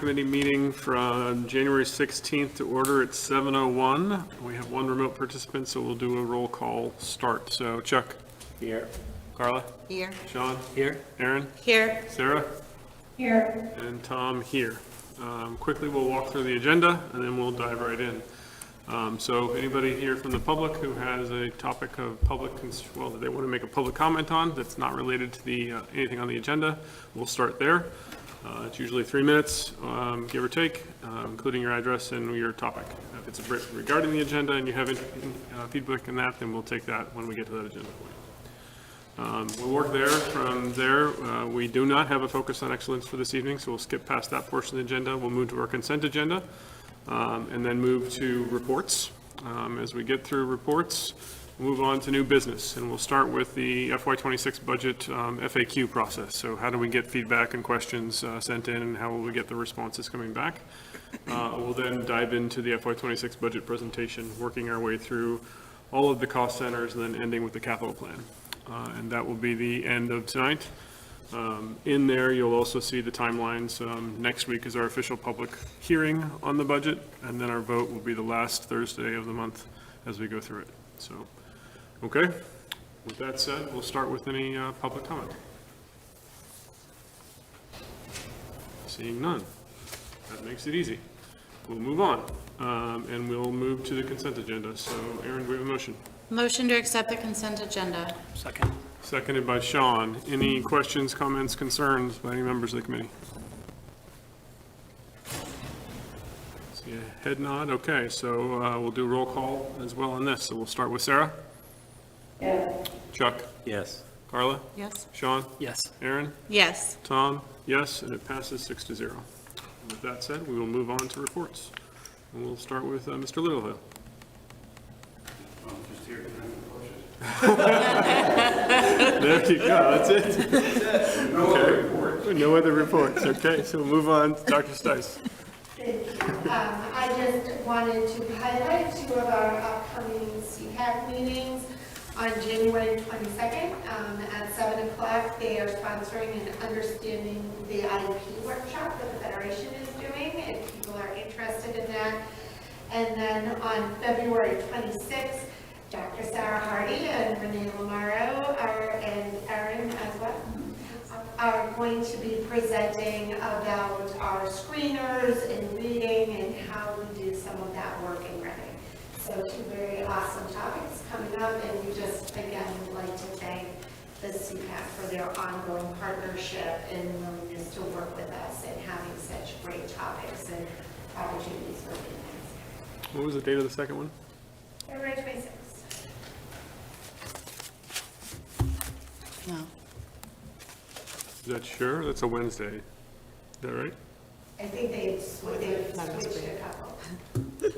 Committee meeting from January 16th to order at 7:01. We have one remote participant, so we'll do a roll call start. So Chuck? Here. Carla? Here. Sean? Here. Aaron? Here. Sarah? Here. And Tom here. Quickly, we'll walk through the agenda and then we'll dive right in. So anybody here from the public who has a topic of that they want to make a public comment on that's not related to the anything on the agenda, we'll start there. It's usually 3 minutes, give or take, including your address and your topic. If it's regarding the agenda and you have feedback on that, then we'll take that when we get to that agenda point. We'll work there. From there, we do not have a focus on excellence for this evening, so we'll skip past that portion of the agenda. We'll move to our consent agenda, and then move to reports. As we get through reports, we'll move on to new business, and we'll start with the FY26 budget FAQ process. So how do we get feedback and questions sent in, and how will we get the responses coming back? We'll then dive into the FY26 budget presentation, working our way through all of the cost centers, and then ending with the capital plan. And that will be the end of tonight. In there, you'll also see the timelines. Next week is our official public hearing on the budget, and then our vote will be the last Thursday of the month as we go through it. So, okay. With that said, we'll start with any public comment. Seeing none. That makes it easy. We'll move on, and we'll move to the consent agenda. So, Aaron, do we have a motion? Motion to accept the consent agenda. Second. Seconded by Sean. Any questions, comments, concerns by any members of the committee? See a head nod. Okay, so we'll do roll call as well on this. So we'll start with Sarah. Yes. Chuck. Yes. Carla. Yes. Sean. Yes. Aaron. Yes. Tom. Yes, and it passes 6-0. With that said, we will move on to reports. And we'll start with Mr. Littlehill. There you go, that's it. Okay. No other reports. Okay, so we'll move on to Dr. Stice. Thank you. I just wanted to highlight two of our upcoming CPAC meetings. On January 22nd at 7 o'clock, they are sponsoring an Understanding the IEP workshop that the Federation is doing, if people are interested in that. And then on February 26th, Dr. Sarah Hardy and Renee Lamaro and Aaron as well are going to be presenting about our screeners and reading and how we do some of that work in Reading. So two very awesome topics coming up, and we just, again, would like to thank the CPAC for their ongoing partnership and willingness to work with us and having such great topics and opportunities for students. What was the date of the second one? February 26th. No. Is that sure? That's a Wednesday. Is that right? I think they've switched a couple.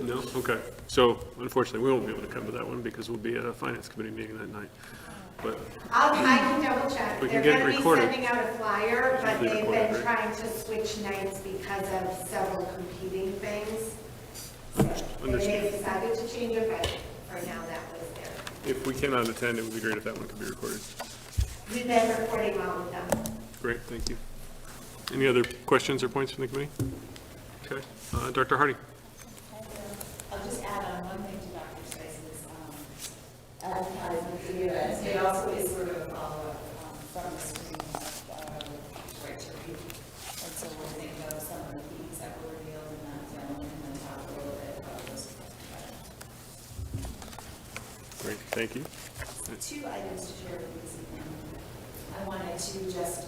No? Okay. So unfortunately, we won't be able to come to that one because we'll be at a finance committee meeting that night. But I can double check. We can They're get going to be recorded. sending out a flyer, but Be they've recorded, been right? trying to switch nights because of several competing things. So they Understood. decided to change it, but for now that was there. if we cannot attend, it would be great if that one could be recorded. We've been recording all of them. Great, thank you. Any other questions or points from the committee? Okay. Dr. Hardy. I'll just add on one thing to Dr. Stice's advertisement for the events. It also is sort of a follow-up from the screen right to read. And so we'll think of some of the themes that were revealed in that film and then talk a little bit about those. Great, thank you. Two items to share with you this evening. I wanted to just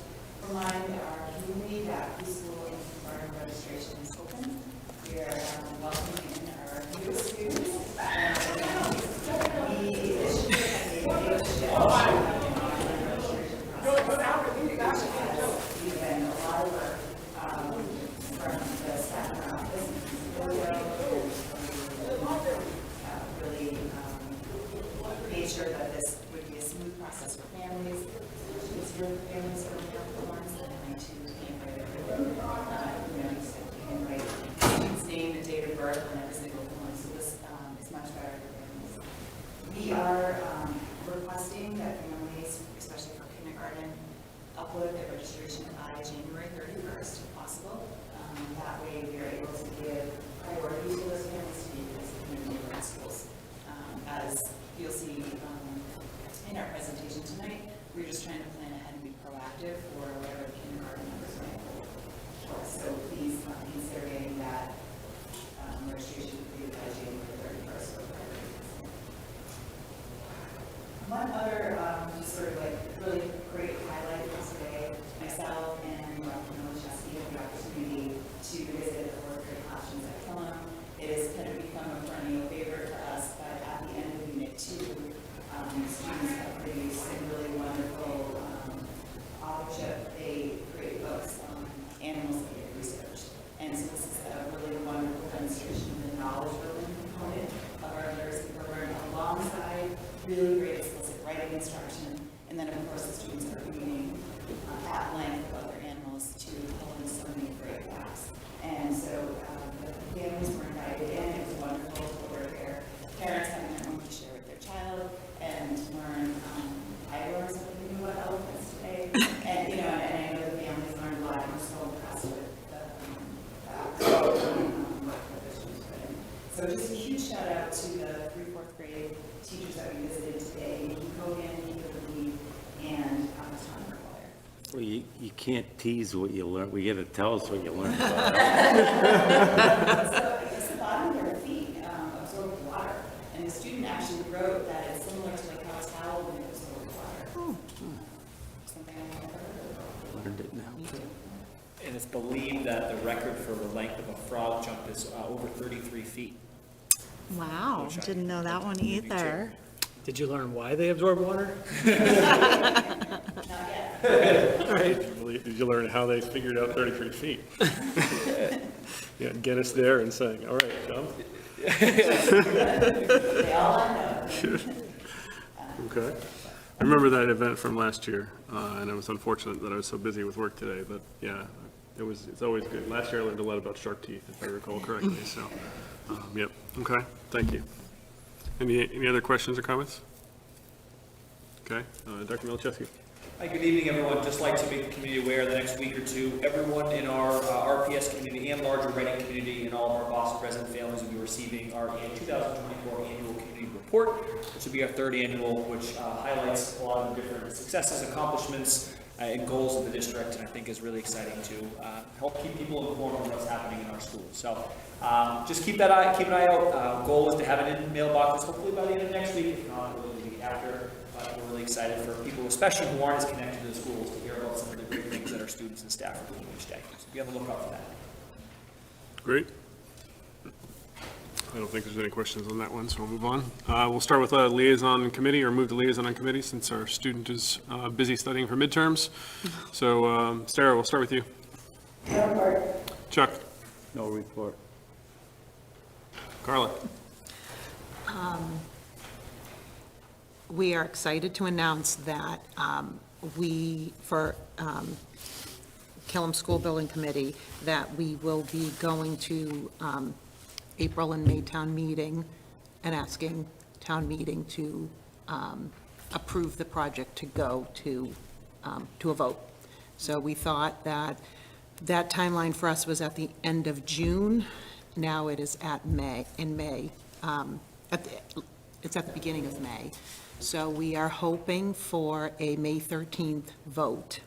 remind our community that preschool and kindergarten registration is open. We are welcoming in our newest students. We issued a registration process. We've been a lot of work from the staff in our office really made sure that this would be a smooth process for families. It's for families who are ones that need to handwrite everything. You can write the student's name and date of birth on every single form, so this is much better for families. We are requesting that families, especially for kindergarten, upload their registration by January 31st, if possible. That way, we are able to give priority to those families to be as community in schools. As you'll see in our presentation tonight, we're just trying to plan ahead and be proactive for whatever kindergarten numbers might hold for us. So please consider getting that registration completed by January 31st. One other just sort of like really great highlight was today, myself and Dr. Milchowski had the opportunity to visit the fourth grade classrooms at Killam. It has kind of become a perennial favorite for us, but at the end of Unit 2, students have produced some really wonderful authorship. They create books on animals that get researched. And so this is a really wonderful demonstration of the knowledge building component of our literacy program alongside really great explicit writing instruction. And then, of course, the students are reading at length about their animals to pull in so many great facts. And so the families were invited in. It was wonderful to work there. Parents having their own to share with their child and learn. I learned something new about elephants today. And, you know, and I know the families learned a lot. I'm so impressed with the work that the students put in. So just a huge shout out to the 3rd, 4th grade teachers that we visited today, Nikki Kogan, Nikki Lee, and Tom McGuire. Well, you can't tease what you learn. We got to tell us what you learned. So I guess the bottom of their feet absorb water, and the student actually wrote that it's similar to like how a towel would absorb water. Something I never heard of. Learned it now. And it's believed that the record for the length of a frog jump is over 33 feet. Wow, didn't know that one either. Did you learn why they absorb water? Not yet. Did you learn how they figured out 33 feet? Yeah, get us there and saying, all right, jump. They all know. Okay. I remember that event from last year, and it was unfortunate that I was so busy with work today, but yeah, it's always good. Last year I learned a lot about shark teeth, if I recall correctly, so, yep, okay, thank you. Any other questions or comments? Okay, Dr. Milchowski. Hi, good evening, everyone. Just like to make the community aware the next week or two, everyone in our RPS community and larger Reading community and all of our Boston resident families will be receiving our 2024 annual community report, which will be our 3rd annual, which highlights a lot of the different successes, accomplishments, and goals of the district, and I think is really exciting to help keep people informed on what's happening in our schools. So just keep an eye out. Goal is to have it in mailboxes hopefully by the end of next week, if not early the week after. But we're really excited for people, especially who aren't as connected to the schools, to hear about some of the great things that our students and staff are doing each day. So be on the lookout for that. Great. I don't think there's any questions on that one, so we'll move on. We'll start with a liaison committee, or move to liaison on committee, since our student is busy studying for midterms. So Sarah, we'll start with you. Chuck. No report. Carla. We are excited to announce that for Killam School Building Committee, that we will be going to April and May town meeting and asking town meeting to approve the project to go to a vote. So we thought that timeline for us was at the end of June. Now it is in May. It's at the beginning of May. So we are hoping for a May 13th vote,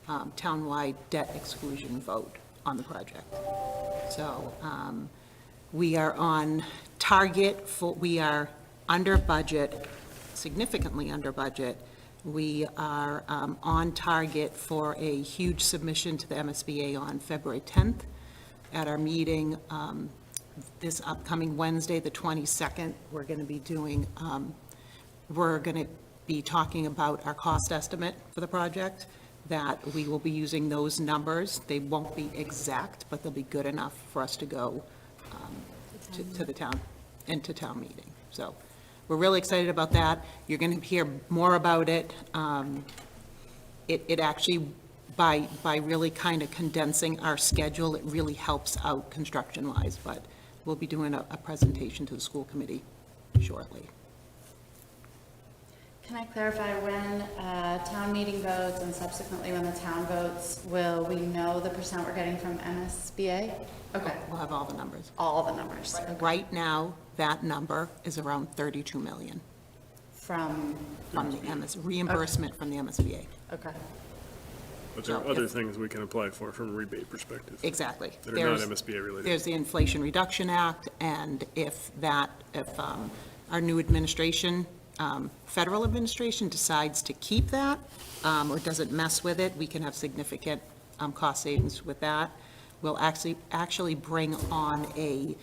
townwide debt exclusion vote on the project. So we are on target we are under budget, significantly under budget. We are on target for a huge submission to the MSBA on February 10th. At our meeting this upcoming Wednesday, the 22nd, we're going to be talking about our cost estimate for the project, that we will be using those numbers. They won't be exact, but they'll be good enough for us to go to the town, into town meeting. So we're really excited about that. You're going to hear more about it. It actually, by really kind of condensing our schedule, it really helps out construction-wise, but we'll be doing a presentation to the school committee shortly. Can I clarify when town meeting votes and subsequently when the town votes, will we know the percent we're getting from MSBA? Okay, We'll have all the numbers. all the numbers. Okay. Right now, that number is around 32 million From, from the reimbursement from the MSBA. okay. But there are So other if- things we can apply for from a rebate perspective Exactly. that are not There's- MSBA related. There's the Inflation Reduction Act, and if our new administration, federal administration decides to keep that, or doesn't mess with it, we can have significant cost savings with that. We'll actually bring on a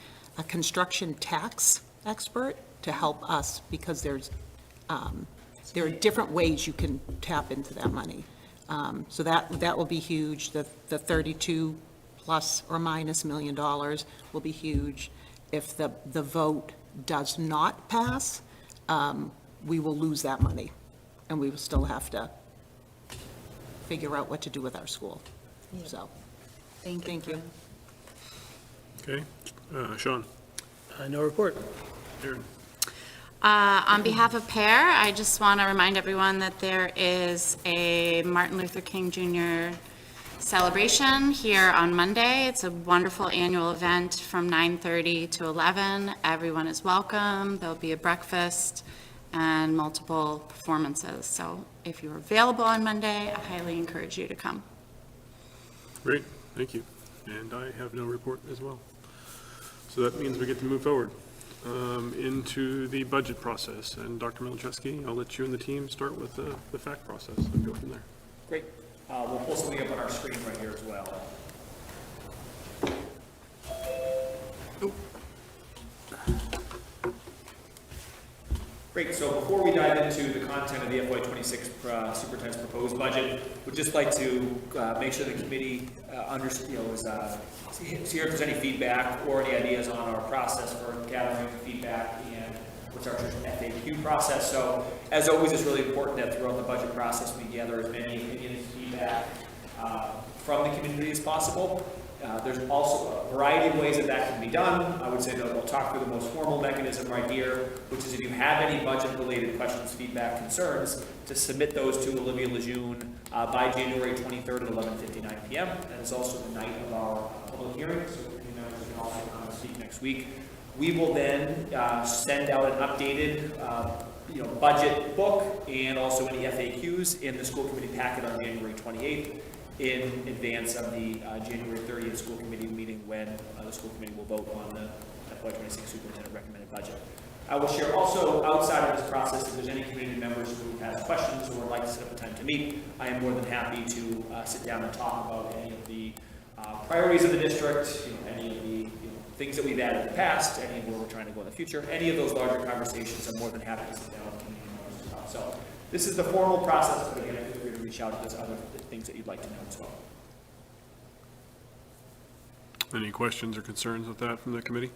construction tax expert to help us, because there are different ways you can tap into that money. So that will be huge. The 32 plus or minus $1 million will be huge. If the vote does not pass, we will lose that money, and we will still have to figure out what to do with our school. So, thank you. Okay, Sean, No report. Aaron, On behalf of PEAR, I just want to remind everyone that there is a Martin Luther King Jr. celebration here on Monday. It's a wonderful annual event from 9:30 to 11. Everyone is welcome. There'll be a breakfast and multiple performances. So if you're available on Monday, I highly encourage you to come. great, thank you. And I have no report as well. So that means we get to move forward into the budget process. And Dr. Milczewski, I'll let you and the team start with the fact process and go from there. Great. We'll pull something up on our screen right here as well. Great, so before we dive into the content of the FY26 superintendent's proposed budget, we'd just like to make sure the committee is here if there's any feedback or any ideas on our process for gathering feedback and what's our FAQ process. So as always, it's really important that throughout the budget process, we gather as many opinions and feedback from the community as possible. There's also a variety of ways that can be done. I would say that we'll talk through the most formal mechanism right here, which is if you have any budget-related questions, feedback, concerns, to submit those to Olivia Lejeune by January 23rd at 11:59 p.m. And it's also the night of our public hearing, so community members can also come and speak next week. We will then send out an updated budget book and also any FAQs in the school committee packet on January 28th. In advance of the January 30th school committee meeting, when the school committee will vote on the FY26 superintendent recommended budget. I will share also outside of this process, if there's any community members who have questions or would like to set up a time to meet, I am more than happy to sit down and talk about any of the priorities of the district, any of the things that we've added in the past, any of where we're trying to go in the future, any of those larger conversations. I'm more than happy to sit down with community members as well. So this is the formal process, but again, feel free to reach out if there's other things that you'd like to know as well. Any questions or concerns with that from the committee?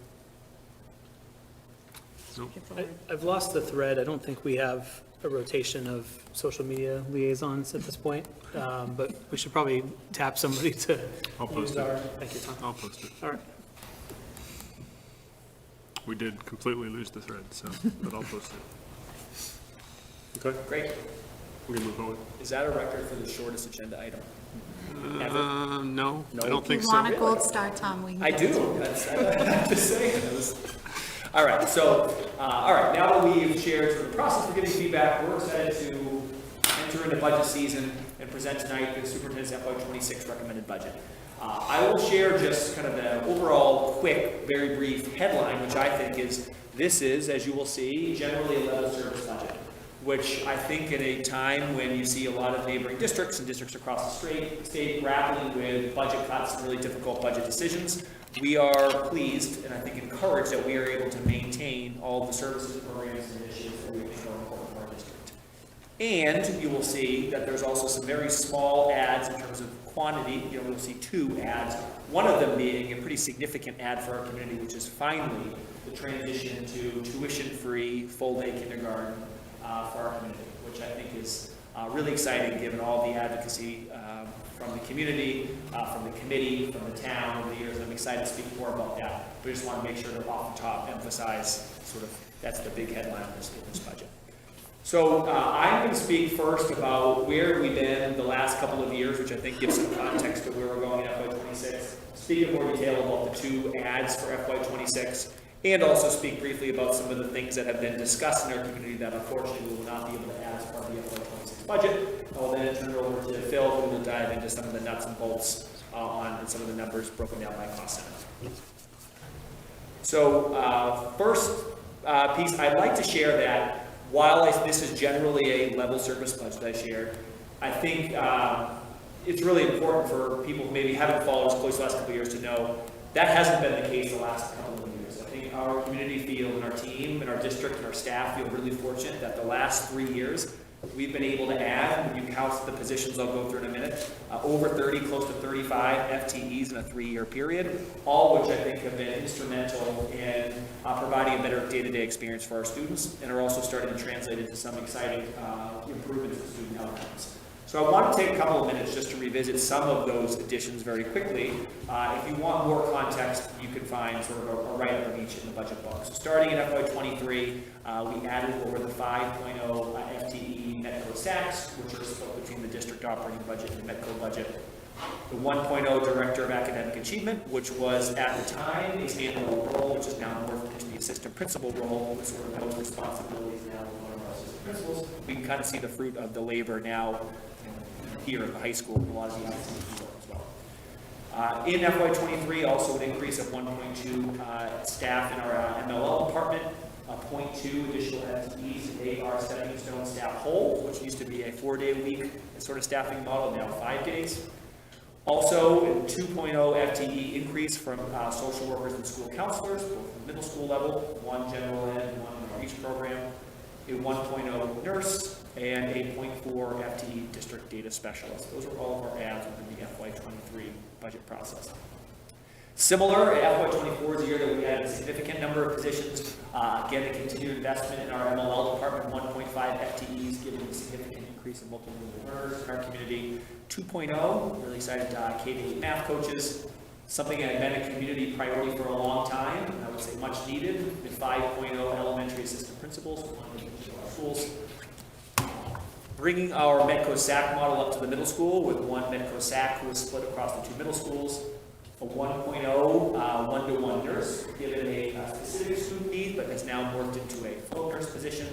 Nope. I've lost the thread. I don't think we have a rotation of social media liaisons at this point, but we should probably tap somebody to I'll post use it. our, thank you, Tom. I'll post it. All right. We did completely lose the thread, so, but I'll post it. Okay, Great. we can move forward. Is that a record for the shortest agenda item? Ever? No, I No? don't think You so. want a gold star, Tom? We can I give do. it to you. I'm just saying. All right. So, all right. Now that we've shared sort of the process for getting feedback, we're excited to enter into budget season and present tonight the superintendent's FY26 recommended budget. I will share just kind of the overall, quick, very brief headline, which I think is this is, as you will see, generally a level service budget, which I think in a time when you see a lot of neighboring districts and districts across the state grappling with budget cuts and really difficult budget decisions, we are pleased and I think encouraged that we are able to maintain all the services, programs, and initiatives that we think are important for our district. And you will see that there's also some very small adds in terms of quantity. We'll see 2 adds, one of them being a pretty significant add for our community, which is finally the transition to tuition-free full-day kindergarten for our community, which I think is really exciting given all the advocacy from the community, from the committee, from the town over the years. I'm excited to speak more about that. We just want to make sure to off the top emphasize sort of that's the big headline of this budget. So I'm going to speak first about where we've been the last couple of years, which I think gives some context to where we're going in FY26. Speak in more detail about the 2 ads for FY26, and also speak briefly about some of the things that have been discussed in our community that unfortunately we will not be able to add as part of the FY26 budget. I will then turn it over to Phil, who will dive into some of the nuts and bolts on some of the numbers broken down by cost center. So first piece, I'd like to share that while this is generally a level service budget I shared, I think it's really important for people who maybe haven't followed us close the last couple of years to know that hasn't been the case the last couple of years. I think our community feel, and our team, and our district, and our staff feel really fortunate that the last 3 years we've been able to add, when you count the positions I'll go through in a minute, over 30, close to 35 FTEs in a 3-year period, all which I think have been instrumental in providing a better day-to-day experience for our students, and are also starting to translate into some exciting improvements in student outcomes. So I want to take a couple of minutes just to revisit some of those additions very quickly. If you want more context, you can find sort of a write-up of each in the budget book. So starting in FY23, we added what were the 5.0 FTE Metco SACs, which are split between the district operating budget and the Metco budget. The 1.0 Director of Academic Achievement, which was at the time a standalone role, which is now morphed into the assistant principal role, with sort of those responsibilities now with one of our assistant principals. We can kind of see the fruit of the labor now here at the high school, a lot of the ICT work as well. In FY23, also an increase of 1.2 staff in our MLL department, 0.2 additional FTEs. They are Stepping Stone staff whole, which used to be a 4-day-a-week sort of staffing model, now 5 days. Also, a 2.0 FTE increase from social workers and school counselors, both at the middle school level, 1 general ed and 1 outreach program, a 1.0 nurse, and a 0.4 FTE district data specialist. Those are all of our adds within the FY23 budget process. Similar, FY24 is a year that we had a significant number of positions. Again, a continued investment in our MLL department, 1.5 FTEs, given the significant increase in multilingual learners in our community. 2.0, really excited K-8 math coaches, something that had been a community priority for a long time, and I would say much needed. The 5.0 elementary assistant principals, one of our schools. Bringing our Metco SAC model up to the middle school with 1 Metco SAC who is split across the 2 middle schools. A 1.0 one-to-one nurse, given a specific student need, but has now morphed into a float nurse position.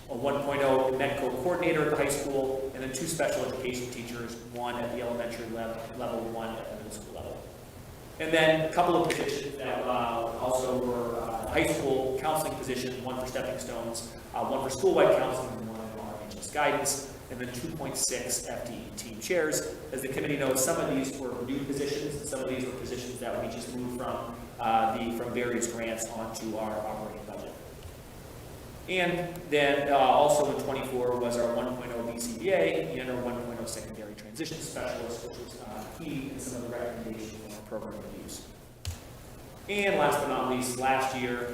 A 1.0 Metco coordinator at the high school, and then 2 special education teachers, 1 at the elementary level, 1 at the middle school level. And then a couple of positions that also were high school counseling positions, 1 for Stepping Stones, 1 for school-wide counseling, and 1 for RHS guidance, and then 2.6 FTE team chairs. As the committee knows, some of these were new positions, and some of these were positions that we just moved from various grants onto our operating budget. And then also in 24 was our 1.0 BCBA and our 1.0 secondary transition specialist, which was key in some of the recommendations from our program reviews. And last but not least, last year,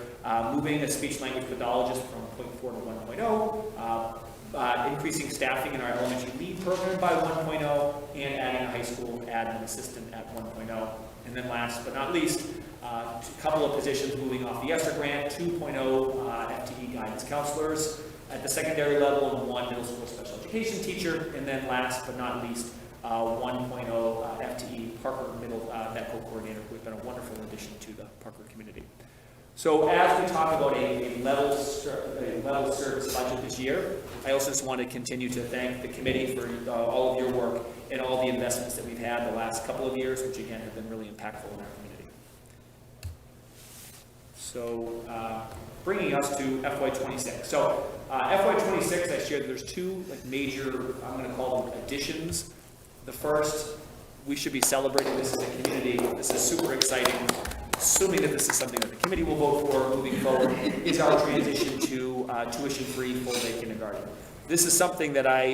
moving a speech language pathologist from 0.4 to 1.0, increasing staffing in our elementary lead program by 1.0, and adding a high school admin assistant at 1.0. And then last but not least, a couple of positions moving off the ESSER grant, 2.0 FTE guidance counselors at the secondary level, and 1 middle school special education teacher. And then last but not least, 1.0 FTE Parker Metco coordinator, who has been a wonderful addition to the Parker community. So as we talk about a level service budget this year, I also just want to continue to thank the committee for all of your work and all the investments that we've had the last couple of years, which again have been really impactful in our community. So bringing us to FY26. So FY26, I shared there's 2 major, I'm going to call them additions. The first, we should be celebrating this as a community. This is super exciting. Assuming that this is something that the committee will vote for moving forward, is our transition to tuition-free full-day kindergarten. This is something that I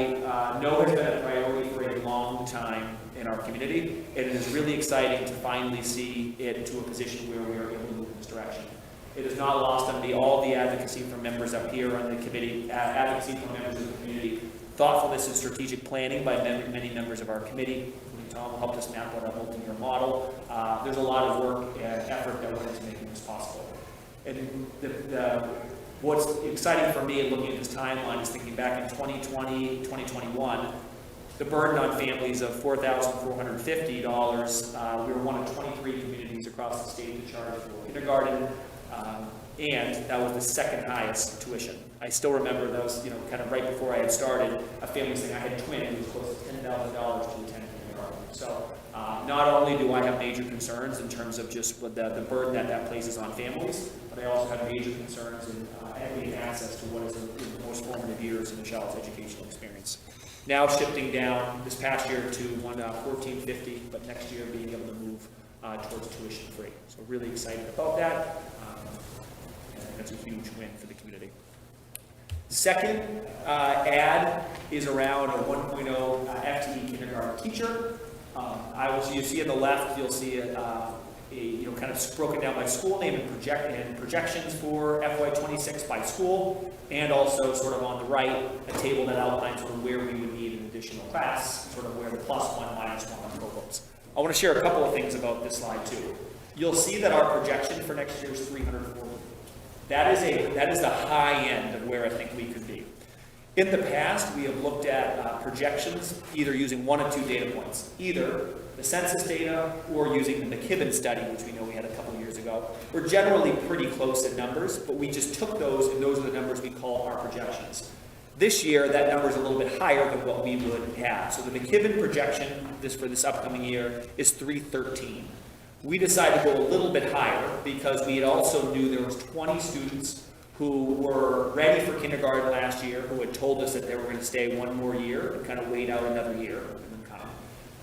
know has been a priority for a long time in our community, and it is really exciting to finally see it to a position where we are able to move in this direction. It is not lost on me all the advocacy from members up here on the committee, advocacy from members of the community, thoughtfulness and strategic planning by many members of our committee. Tom helped us map out our multi-year model. There's a lot of work and effort that went into making this possible. And the What's exciting for me in looking at this timeline is thinking back in 2020, 2021, the burden on families of $4,450, we were one of 23 communities across the state to charge for kindergarten, and that was the second highest tuition. I still remember those, kind of right before I had started, a family saying I had twins, it was close to $10,000 to attend kindergarten. So not only do I have major concerns in terms of just the burden that places on families, but I also have major concerns in equity and access to what is the most formative years in a child's educational experience. Now shifting down this past year to $14.50, but next year being able to move towards tuition free. So really excited about that. I think that's a huge win for the community. Second ad is around a 1.0 FTE kindergarten teacher. You see on the left, you'll see kind of broken down by school name and projections for FY26 by school, and also sort of on the right, a table that outlines sort of where we would need an additional class, sort of where the +1, -1 on cohorts. I want to share a couple of things about this slide too. You'll see that our projection for next year is 340. That is the high end of where I think we could be. In the past, we have looked at projections either using one of two data points, either the census data or using the McKibben study, which we know we had a couple years ago. We're generally pretty close in numbers, but we just took those, and those are the numbers we call our projections. This year, that number is a little bit higher than what we would have. So the McKibben projection for this upcoming year is 313. We decided to go a little bit higher because we had also knew there was 20 students who were ready for kindergarten last year, who had told us that they were going to stay one more year and kind of wait out another year and then come.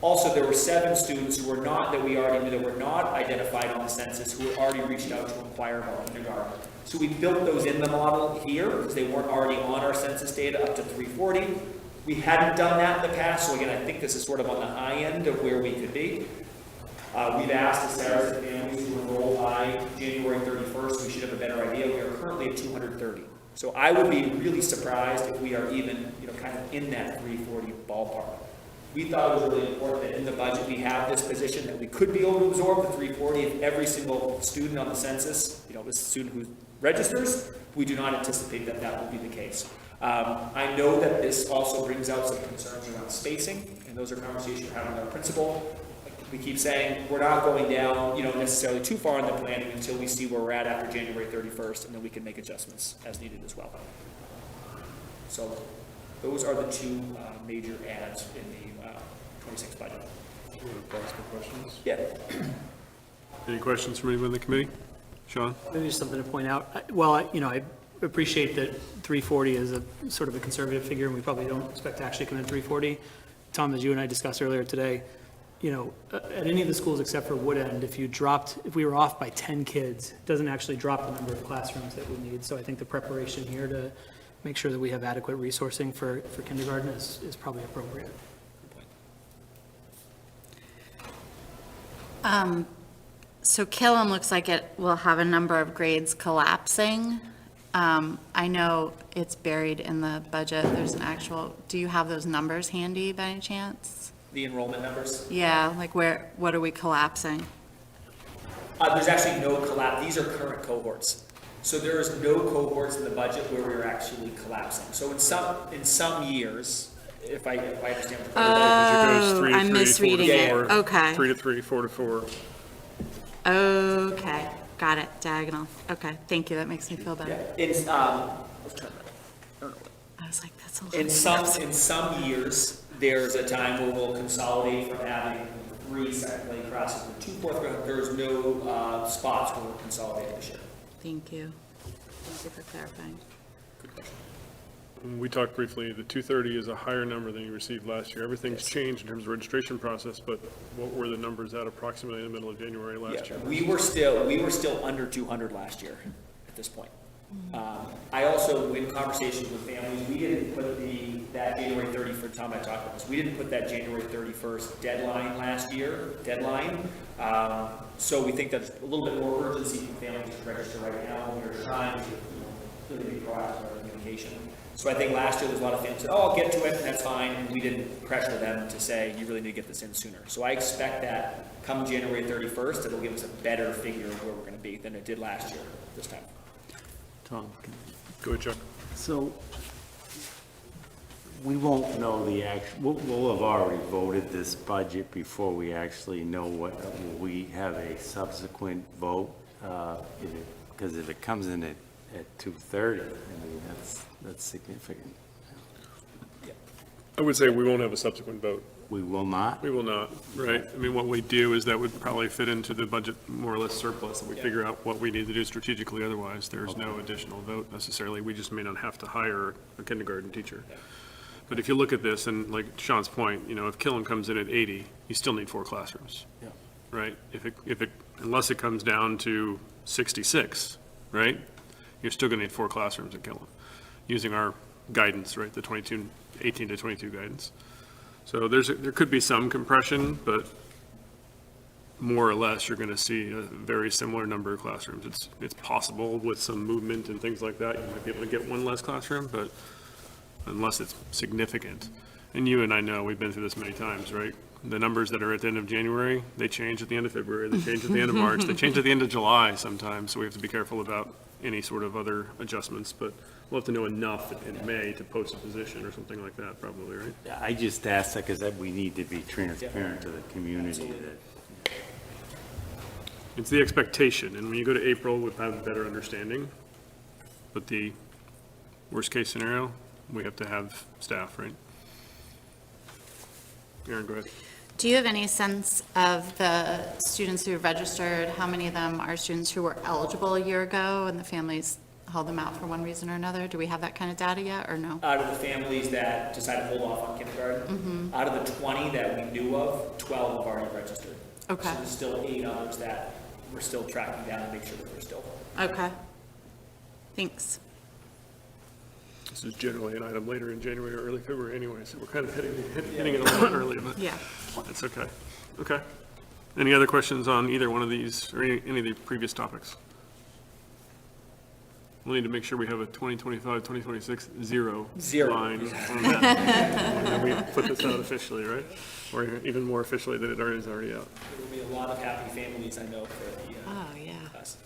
Also, there were 7 students who were not, that we already knew that were not identified on the census, who had already reached out to inquire about kindergarten. So we built those in the model here because they weren't already on our census data up to 340. We hadn't done that in the past, so again, I think this is sort of on the high end of where we could be. We've asked the Saracen families to enroll by January 31st. We should have a better idea. We are currently at 230. So I would be really surprised if we are even, kind of in that 340 ballpark. We thought it was really important that in the budget we have this position that we could be able to absorb the 340 if every single student on the census, this student who registers. We do not anticipate that that will be the case. I know that this also brings out some concerns around spacing, and those are conversations we're having with our principal. We keep saying we're not going down, necessarily too far in the planning until we see where we're at after January 31st, and then we can make adjustments as needed as well. So those are the two major adds in the 26 budget. You want to pause for questions? Yeah. Any questions from anyone in the committee? Sean? Maybe just something to point out. I appreciate that 340 is a sort of a conservative figure, and we probably don't expect to actually come in 340. Tom, as you and I discussed earlier today, at any of the schools except for Woodend, if we were off by 10 kids, it doesn't actually drop the number of classrooms that we need. So I think the preparation here to make sure that we have adequate resourcing for kindergarten is probably appropriate. So Killam looks like it will have a number of grades collapsing. I know it's buried in the budget. There's do you have those numbers handy by any chance? The enrollment numbers. Yeah, like what are we collapsing? There's actually no collapse. These are current cohorts. So there is no cohorts in the budget where we're actually collapsing. So in some years, if I understand. I'm misreading it. Okay. 3 to 3, 4 to 4. Okay, got it, diagonal. Okay, thank you, that makes me feel better. I was like, that's a lot. In some years, there's a time where we'll consolidate from having 3 second grade classes to 2 fourth grade. There's no spots where we're consolidating this year. Thank you. Thank you for clarifying. Good question. We talked briefly, the 230 is a higher number than you received last year. Everything's changed in terms of registration process, but what were the numbers at approximately in the middle of January last year? We were still under 200 last year at this point. I also, in conversations with families, we didn't put that January 31st, Tom, I talked about this, we didn't put that January 31st deadline last year, so we think that's a little bit more urgency for families to register right now. We're trying to really be proactive in our communication. So I think last year there was a lot of families said, I'll get to it, and that's fine, and we didn't pressure them to say, you really need to get this in sooner. So I expect that come January 31st, it'll give us a better figure of where we're going to be than it did last year this time. Tom, Go ahead, Chuck. So we won't know the we'll have already voted this budget before we actually know what, will we have a subsequent vote? Because if it comes in at 2:30, I mean, that's significant. I would say we won't have a subsequent vote. We will not? We will not, right? I mean, what we do is that would probably fit into the budget more or less surplus, that we figure out what we need to do strategically. Otherwise, there's no additional vote necessarily. We just may not have to hire a kindergarten teacher. But if you look at this, and like Sean's point, you know, if Killam comes in at 80, you still need 4 classrooms. Yeah. Right? Unless it comes down to 66, right? You're still gonna need 4 classrooms at Killam, using our guidance, right, the 18 to 22 guidance. So there could be some compression, but more or less, you're gonna see a very similar number of classrooms. It's possible with some movement and things like that, you might be able to get 1 less classroom, but unless it's significant. And you and I know, we've been through this many times, right? The numbers that are at the end of January, they change at the end of February, they change at the end of March, they change at the end of July sometimes, so we have to be careful about any sort of other adjustments, but we'll have to know enough in May to post a position or something like that, probably, right? I just asked that because we need to be transparent to the community that It's the expectation, and when you go to April, we'll have a better understanding. But the worst-case scenario, we have to have staff, right? Aaron, go ahead. Do you have any sense of the students who have registered, how many of them are students who were eligible a year ago and the families held them out for one reason or another? Do we have that kind of data yet, or no? Out of the families that decided to hold off on kindergarten, out of the 20 that we knew of, 12 have already registered. Okay. So there's still 8 others that we're still tracking down to make sure that they're still. Okay. Thanks. This is generally an item later in January or early February anyway, so we're kind of hitting it a little bit early, but Yeah. that's okay. Okay. Any other questions on either one of these or any of the previous topics? We'll need to make sure we have a 2025, 2026 zero line on that. And then we put this out officially, right? Or even more officially than it is already out. There will be a lot of happy families, I know, for the Oh, yeah. class.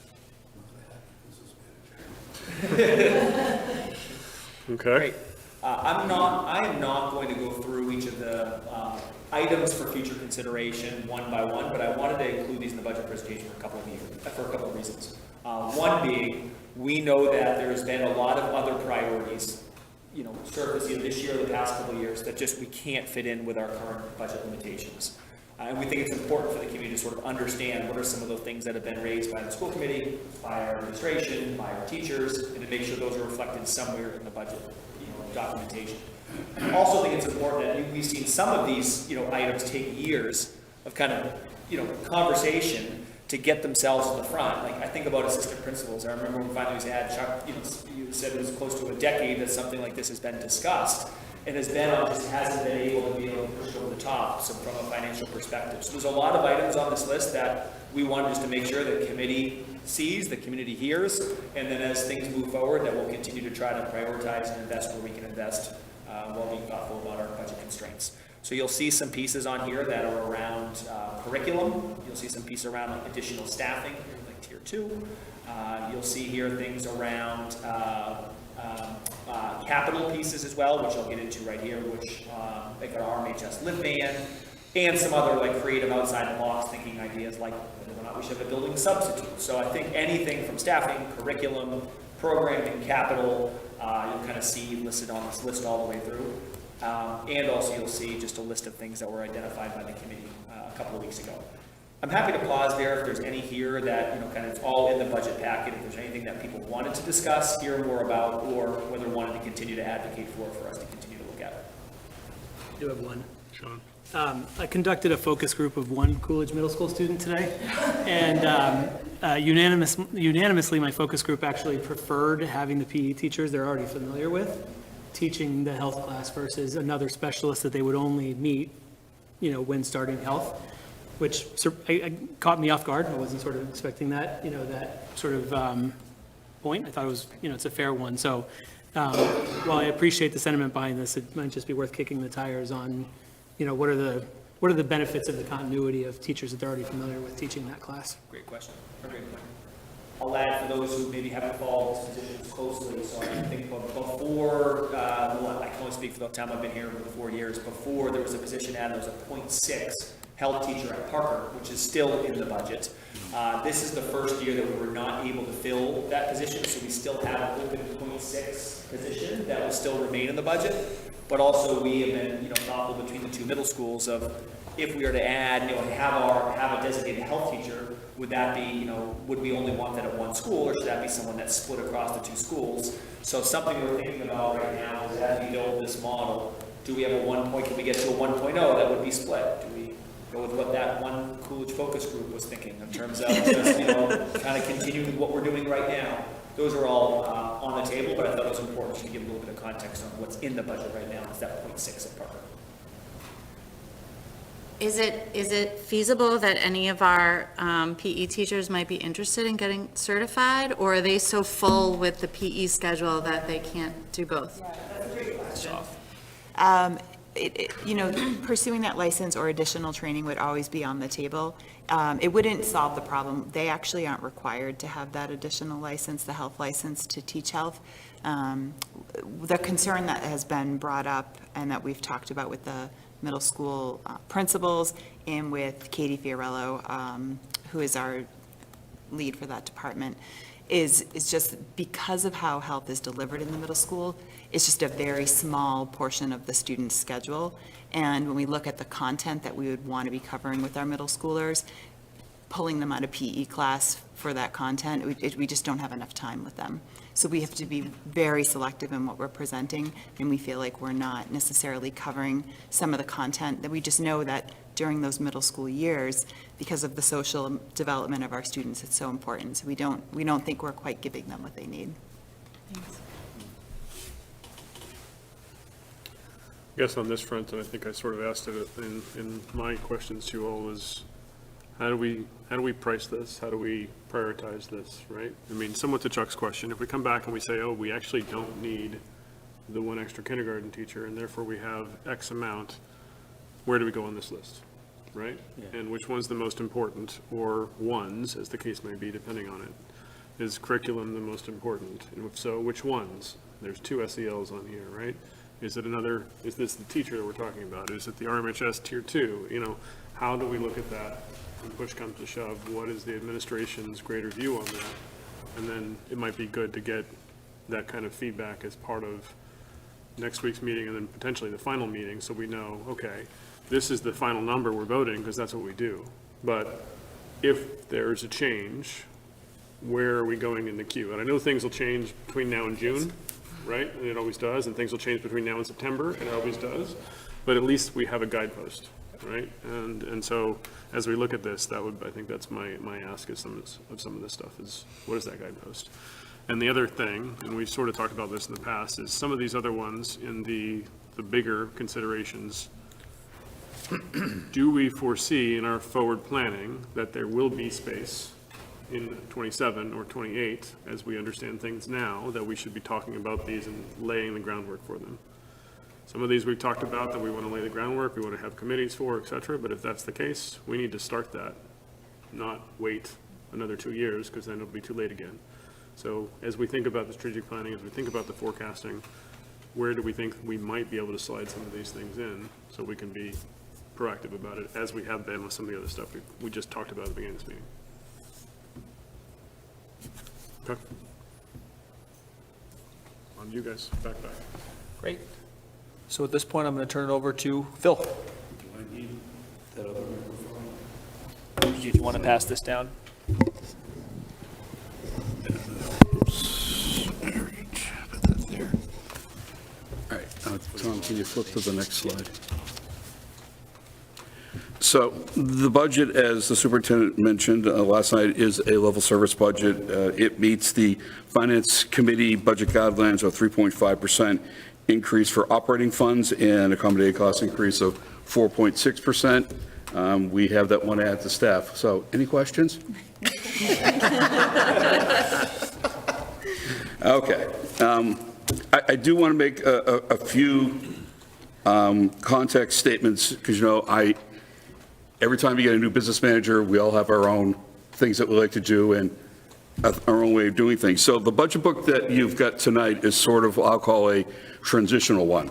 Okay? Great. I am not going to go through each of the items for future consideration one by one, but I wanted to include these in the budget presentation for a couple of reasons. One being, we know that there's been a lot of other priorities, you know, surfaced either this year or the past couple of years that just we can't fit in with our current budget limitations. And we think it's important for the community to sort of understand what are some of those things that have been raised by the school committee, by our administration, by our teachers, and to make sure those are reflected somewhere in the budget, you know, documentation. I also think it's important that we've seen some of these, you know, items take years of kind of, you know, conversation to get themselves to the front. Like, I think about assistant principals. I remember when we finally had Chuck, you know, you said it was close to a decade that something like this has been discussed. And has been, just hasn't been able to be able to push over the top, so from a financial perspective. So there's a lot of items on this list that we wanted just to make sure the committee sees, the community hears, and then as things move forward, that we'll continue to try to prioritize and invest where we can invest while being thoughtful about our budget constraints. So you'll see some pieces on here that are around curriculum. You'll see some pieces around like additional staffing, like tier 2. You'll see here things around capital pieces as well, which I'll get into right here, which like our RMHS live van, and some other like creative outside the box thinking ideas like whether or not we should have a building substitute. So I think anything from staffing, curriculum, programming, capital, you'll kind of see listed on this list all the way through. And also you'll see just a list of things that were identified by the committee a couple of weeks ago. I'm happy to pause there if there's any here that, you know, kind of it's all in the budget packet, if there's anything that people wanted to discuss, hear more about, or whether wanted to continue to advocate for us to continue to look at. I do have one. Sean? I conducted a focus group of one Coolidge Middle School student today, and unanimously, my focus group actually preferred having the PE teachers they're already familiar with teaching the health class versus another specialist that they would only meet, you know, when starting health, which caught me off guard. I wasn't sort of expecting that, you know, that sort of point. I thought it was, you know, it's a fair one. So while I appreciate the sentiment behind this, it might just be worth kicking the tires on, you know, what are the benefits of the continuity of teachers that they're already familiar with teaching that class? Great question. Or great point. I'll add for those who maybe haven't followed this position closely, so I think before, well, I can only speak for the time I've been here for 4 years, before there was a position added, there was a .6 health teacher at Parker, which is still in the budget. This is the first year that we were not able to fill that position, so we still have an open .6 position that will still remain in the budget. But also, we have been, thoughtful between the two middle schools of, if we are to add, have a designated health teacher, would that be, would we only want that at one school, or should that be someone that's split across the two schools? So something we're thinking about right now is, as we build this model, do we have can we get to a 1.0 that would be split? Do we go with what that one Coolidge focus group was thinking in terms of just, kind of continuing what we're doing right now? Those are all on the table, but I thought it was important to give a little bit of context on what's in the budget right now. Is that .6 at Parker? Is it feasible that any of our PE teachers might be interested in getting certified? Or are they so full with the PE schedule that they can't do both? Pursuing that license or additional training would always be on the table. It wouldn't solve the problem. They actually aren't required to have that additional license, the health license, to teach health. The concern that has been brought up and that we've talked about with the middle school principals and with Katie Fiorello, who is our lead for that department, is just because of how health is delivered in the middle school, it's just a very small portion of the student's schedule. And when we look at the content that we would want to be covering with our middle schoolers, pulling them out of PE class for that content, we just don't have enough time with them. So we have to be very selective in what we're presenting, and we feel like we're not necessarily covering some of the content that we just know that during those middle school years, because of the social development of our students, it's so important. So we don't think we're quite giving them what they need. I guess on this front, and I think I sort of asked it in my questions to you all, is how do we price this? How do we prioritize this, right? I mean, somewhat to Chuck's question, if we come back and we say, oh, we actually don't need the one extra kindergarten teacher, and therefore we have X amount, where do we go on this list, right? Yeah. And which one's the most important, or ones, as the case may be, depending on it. Is curriculum the most important? And if so, which ones? There's 2 SELs on here, right? Is this the teacher that we're talking about? Is it the RMHS Tier 2? How do we look at that? When push comes to shove, what is the administration's greater view on that? And then it might be good to get that kind of feedback as part of next week's meeting and then potentially the final meeting, so we know, okay, this is the final number we're voting, because that's what we do. But if there's a change, where are we going in the queue? And I know things will change between now and June, right? And it always does, and things will change between now and September, and it always does. But at least we have a guidepost, right? And so as we look at this, I think that's my ask of some of this stuff is, what is that guidepost? And the other thing, and we've sort of talked about this in the past, is some of these other ones in the bigger considerations, do we foresee in our forward planning that there will be space in 27 or 28, as we understand things now, that we should be talking about these and laying the groundwork for them? Some of these we've talked about that we want to lay the groundwork, we want to have committees for, et cetera, but if that's the case, we need to start that, not wait another 2 years, because then it'll be too late again. So as we think about the strategic planning, as we think about the forecasting, where do we think we might be able to slide some of these things in so we can be proactive about it, as we have been with some of the other stuff we just talked about at the beginning of this meeting? Okay. On to you guys, back. Great. So at this point, I'm going to turn it over to Phil. Do I need that other microphone? Do you want to pass this down? Put that there. All right, Tom, can you flip to the next slide? So the budget, as the superintendent mentioned last night, is a level service budget. It meets the Finance Committee budget guidelines of 3.5% increase for operating funds and accommodated cost increase of 4.6%. We have that one add to staff. So any questions? Okay. I do want to make a few context statements, because, every time you get a new business manager, we all have our own things that we like to do, and our own way of doing things. So the budget book that you've got tonight is sort of, I'll call a transitional one.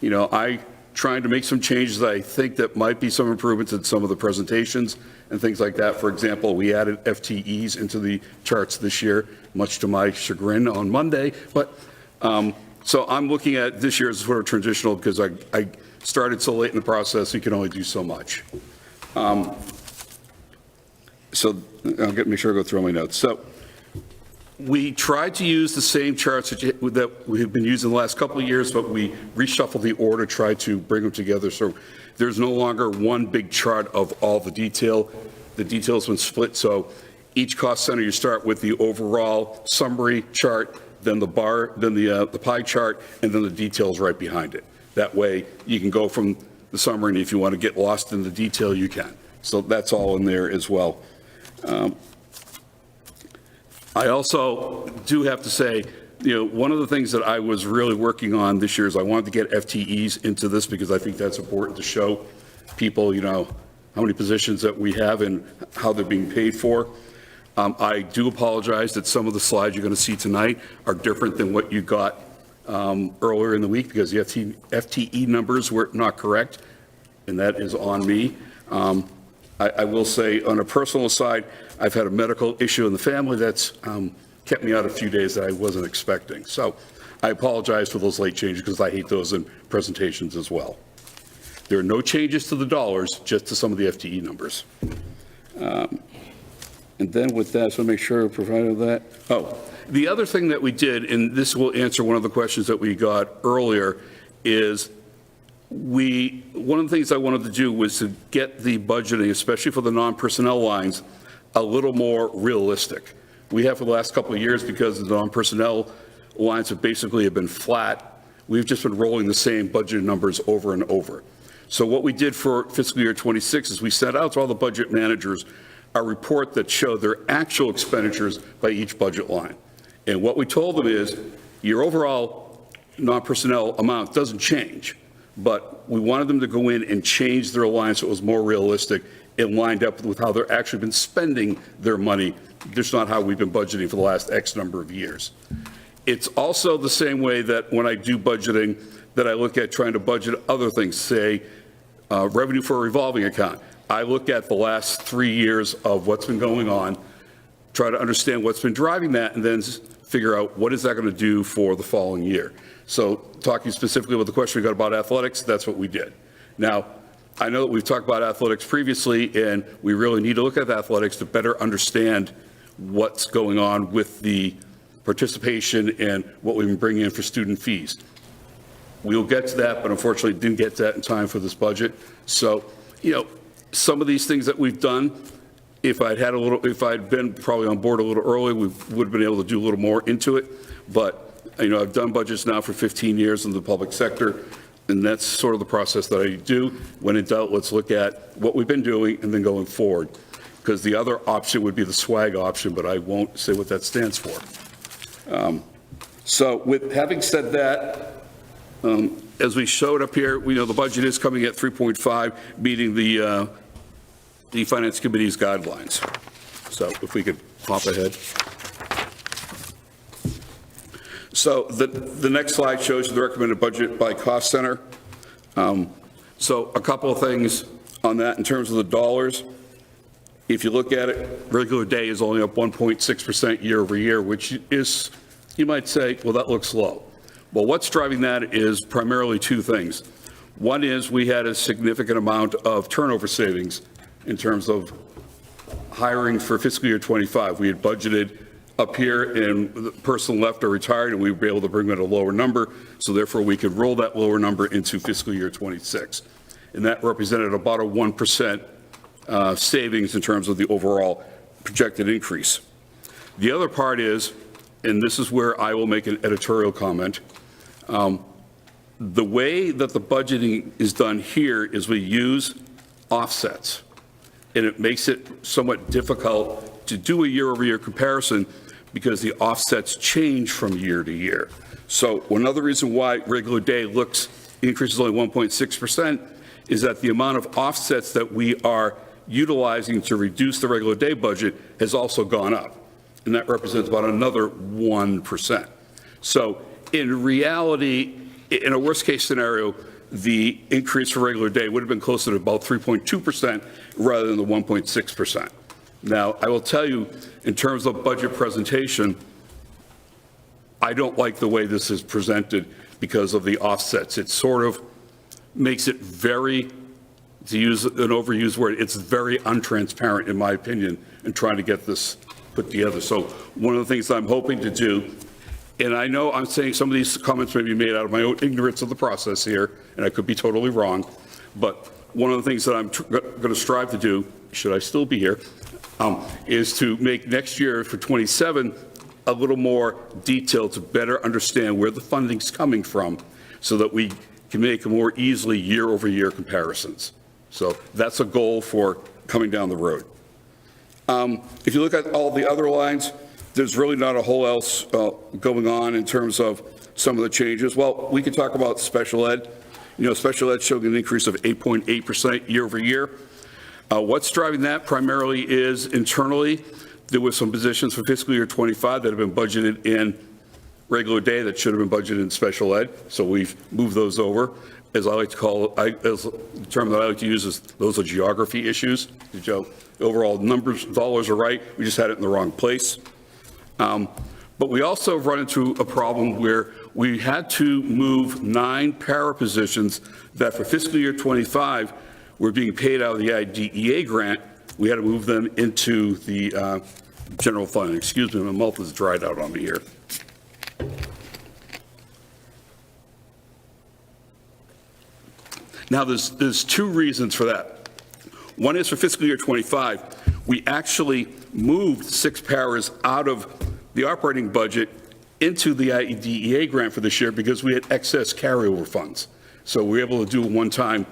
You know, I trying to make some changes. I think that might be some improvements in some of the presentations and things like that. For example, we added FTEs into the charts this year, much to my chagrin on Monday. But so I'm looking at this year as sort of transitional because I started so late in the process, you can only do so much. So I'll make sure I go through all my notes. So we tried to use the same charts that we've been using the last couple of years, but we reshuffled the order, tried to bring them together. So there's no longer one big chart of all the detail. The detail's been split. So each cost center, you start with the overall summary chart, then the bar, then the pie chart, and then the details right behind it. That way you can go from the summary, and if you want to get lost in the detail, you can. So that's all in there as well. I also do have to say, you know, one of the things that I was really working on this year is I wanted to get FTEs into this because I think that's important to show people, you know, how many positions that we have and how they're being paid for. I do apologize that some of the slides you're going to see tonight are different than what you got earlier in the week because the FTE numbers were not correct, and that is on me. I will say, on a personal side, I've had a medical issue in the family that's kept me out a few days that I wasn't expecting. So I apologize for those late changes because I hate those in presentations as well. There are no changes to the dollars, just to some of the FTE numbers. And then with that, so make sure I provided that. Oh, the other thing that we did, and this will answer one of the questions that we got earlier, is one of the things I wanted to do was to get the budgeting, especially for the non-personnel lines, a little more realistic. We have for the last couple of years, because the non-personnel lines have basically been flat, we've just been rolling the same budget numbers over and over. So what we did for fiscal year 26 is we sent out to all the budget managers a report that showed their actual expenditures by each budget line. And what we told them is your overall non-personnel amount doesn't change, but we wanted them to go in and change their line so it was more realistic and lined up with how they're actually been spending their money, just not how we've been budgeting for the last X number of years. It's also the same way that when I do budgeting, that I look at trying to budget other things, say revenue for a revolving account. I look at the last 3 years of what's been going on, try to understand what's been driving that, and then figure out what is that going to do for the following year. So talking specifically about the question we got about athletics, that's what we did. Now, I know that we've talked about athletics previously, and we really need to look at athletics to better understand what's going on with the participation and what we've been bringing in for student fees. We'll get to that, but unfortunately didn't get to that in time for this budget. So, you know, some of these things that we've done, if I'd been probably on board a little earlier, we would have been able to do a little more into it. But, you know, I've done budgets now for 15 years in the public sector, and that's sort of the process that I do. When in doubt, let's look at what we've been doing and then going forward. Because the other option would be the SWAG option, but I won't say what that stands for. So with having said that, as we showed up here, we know the budget is coming at 3.5, meeting the Finance Committee's guidelines. So if we could hop ahead. So the next slide shows you the recommended budget by cost center. So a couple of things on that in terms of the dollars. If you look at it, regular day is only up 1.6% year over year, which is, you might say, well, that looks low. Well, what's driving that is primarily two things. One is we had a significant amount of turnover savings in terms of hiring for fiscal year 25. We had budgeted up here, and the person left or retired, and we were able to bring them at a lower number, so therefore we could roll that lower number into fiscal year 26. And that represented about a 1% savings in terms of the overall projected increase. The other part is, and this is where I will make an editorial comment, the way that the budgeting is done here is we use offsets, and it makes it somewhat difficult to do a year-over-year comparison because the offsets change from year to year. So another reason why regular day increases only 1.6% is that the amount of offsets that we are utilizing to reduce the regular day budget has also gone up. and that represents about another 1%. So in reality, in a worst-case scenario, the increase for regular day would have been closer to about 3.2% rather than the 1.6%. Now, I will tell you, in terms of budget presentation, I don't like the way this is presented because of the offsets. It sort of makes it very, to use an overused word, it's very untransparent, in my opinion, in trying to get this put together. So one of the things I'm hoping to do, and I know I'm saying some of these comments may be made out of my own ignorance of the process here, and I could be totally wrong, but one of the things that I'm going to strive to do, should I still be here, is to make next year for 27 a little more detailed to better understand where the funding's coming from so that we can make more easily year-over-year comparisons. So that's a goal for coming down the road. If you look at all the other lines, there's really not a whole else going on in terms of some of the changes. Well, we could talk about special ed. You know, special ed showed an increase of 8.8% year over year. What's driving that primarily is internally, there were some positions for fiscal year 25 that have been budgeted in regular day that should have been budgeted in special ed. So we've moved those over. As I like to call, as the term that I like to use is those are geography issues. The overall numbers, dollars are right. We just had it in the wrong place. But we also run into a problem where we had to move 9 para positions that for fiscal year 25 were being paid out of the IDEA grant. We had to move them into the general fund. Excuse me, my mouth is dried out on me here. Now, there's 2 reasons for that. One is for fiscal year 25, we actually moved 6 paras out of the operating budget into the IDEA grant for this year because we had excess carryover funds. So we were able to do a one-time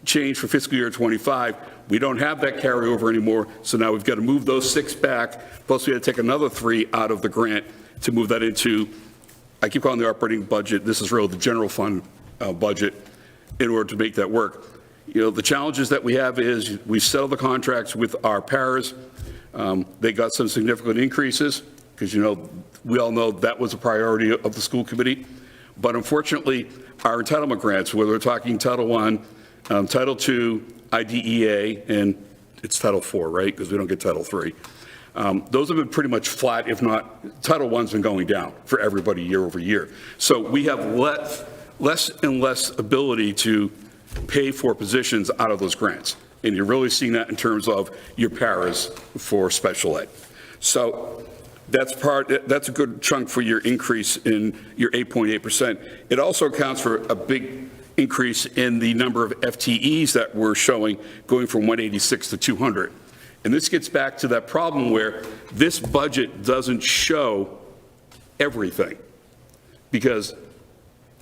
change for fiscal year 25. We don't have that carryover anymore, so now we've got to move those 6 back, plus we had to take another 3 out of the grant to move that into, I keep calling the operating budget, this is really the general fund budget, in order to make that work. You know, the challenges that we have is we settled the contracts with our paras. They got some significant increases because, you know, we all know that was a priority of the school committee. But unfortunately, our entitlement grants, whether we're talking Title I, Title II, IDEA, and it's Title IV, right? Because we don't get Title III. Those have been pretty much flat, if not, Title I's been going down for everybody year over year. So we have less and less ability to pay for positions out of those grants. And you're really seeing that in terms of your paras for special ed. So that's a good chunk for your increase in your 8.8%. It also accounts for a big increase in the number of FTEs that we're showing going from 186 to 200. And this gets back to that problem where this budget doesn't show everything. Because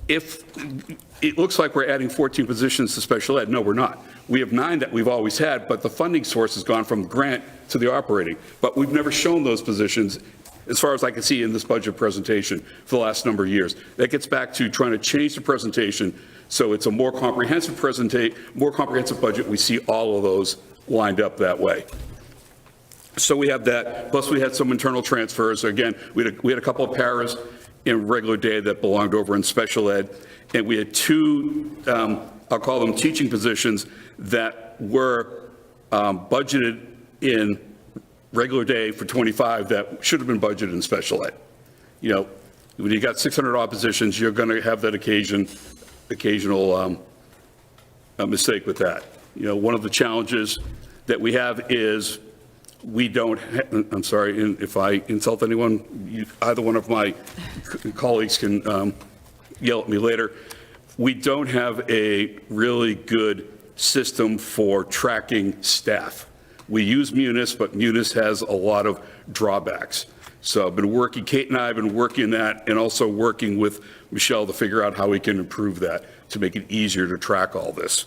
if it looks like we're adding 14 positions to special ed, no, we're not. We have 9 that we've always had, but the funding source has gone from the grant to the operating. But we've never shown those positions, as far as I can see in this budget presentation, for the last number of years. That gets back to trying to change the presentation so it's a more comprehensive budget. We see all of those lined up that way. So we have that, plus we had some internal transfers. Again, we had a couple of paras in regular day that belonged over in special ed, and we had 2, I'll call them teaching positions that were budgeted in regular day for 25 that should have been budgeted in special ed. You know, when you got 600 odd positions, you're going to have that occasional mistake with that. You know, one of the challenges that we have is we don't, I'm sorry, if I insult anyone, either one of my colleagues can yell at me later. We don't have a really good system for tracking staff. We use Munis, but Munis has a lot of drawbacks. So I've been working, Kate and I have been working that and also working with Michelle to figure out how we can improve that to make it easier to track all this.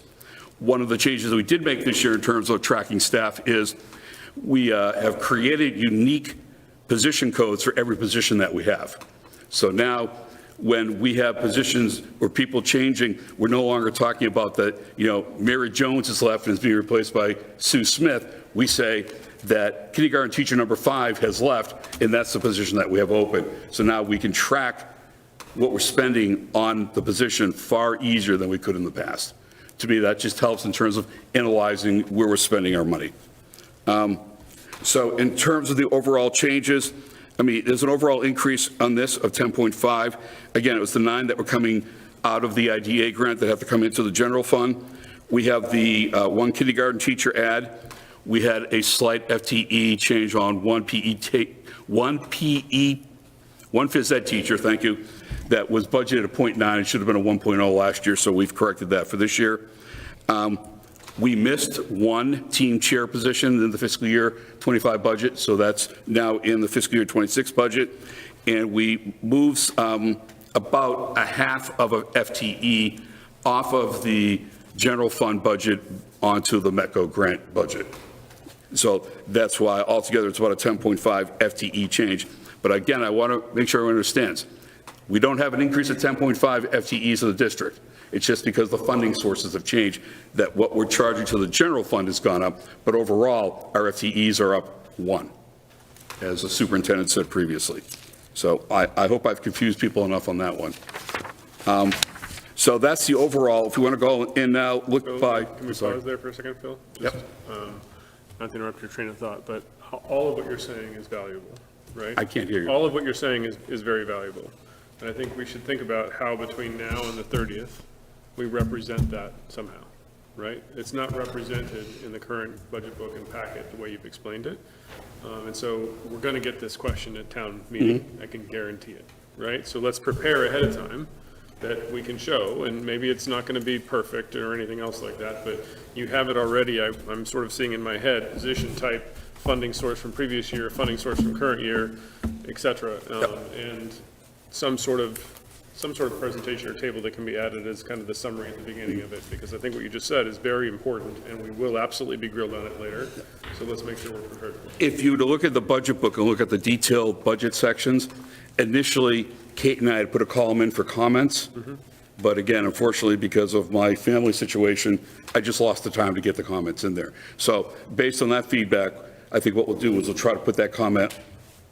One of the changes that we did make this year in terms of tracking staff is we have created unique position codes for every position that we have. So now when we have positions or people changing, we're no longer talking about that, you know, Mary Jones is left and is being replaced by Sue Smith. We say that kindergarten teacher number 5 has left, and that's the position that we have open. So now we can track what we're spending on the position far easier than we could in the past. To me, that just helps in terms of analyzing where we're spending our money. So in terms of the overall changes, I mean, there's an overall increase on this of 10.5. Again, it was the 9 that were coming out of the IDA grant that have to come into the general fund. We have the one kindergarten teacher add. We had a slight FTE change on one phys ed teacher, thank you, that was budgeted at 0.9. It should have been a 1.0 last year, so we've corrected that for this year. We missed one team chair position in the fiscal year 25 budget, so that's now in the fiscal year 26 budget. And we moved about a half of a FTE off of the general fund budget onto the METCO grant budget. So that's why altogether it's about a 10.5 FTE change. But again, I want to make sure everyone understands, we don't have an increase of 10.5 FTEs in the district. It's just because the funding sources have changed that what we're charging to the general fund has gone up, but overall, our FTEs are up 1, as the superintendent said previously. So I hope I've confused people enough on that one. So that's the overall. If you want to go in now, look Phil, by. Can we sorry. pause there for a second, Phil? Yep. Just, not to interrupt your train of thought, but all of what you're saying is valuable, right? I can't hear you. All of what you're saying is very valuable. And I think we should think about how between now and the 30th, we represent that somehow, right? It's not represented in the current budget book and packet the way you've explained it. And so we're going to get this question at town meeting, I can guarantee it, right? So let's prepare ahead of time that we can show, and maybe it's not going to be perfect or anything else like that, but you have it already. I'm sort of seeing in my head, position type, funding source from previous year, funding source from current year, et cetera. And some sort of presentation or table that can be added as kind of the summary at the beginning of it, because I think what you just said is very important, and we will absolutely be grilled on it later. So let's make sure we're prepared for it. If you were to look at the budget book and look at the detailed budget sections, initially, Kate and I had put a column in for comments. But again, unfortunately, because of my family situation, I just lost the time to get the comments in there. So based on that feedback, I think what we'll do is we'll try to put that comment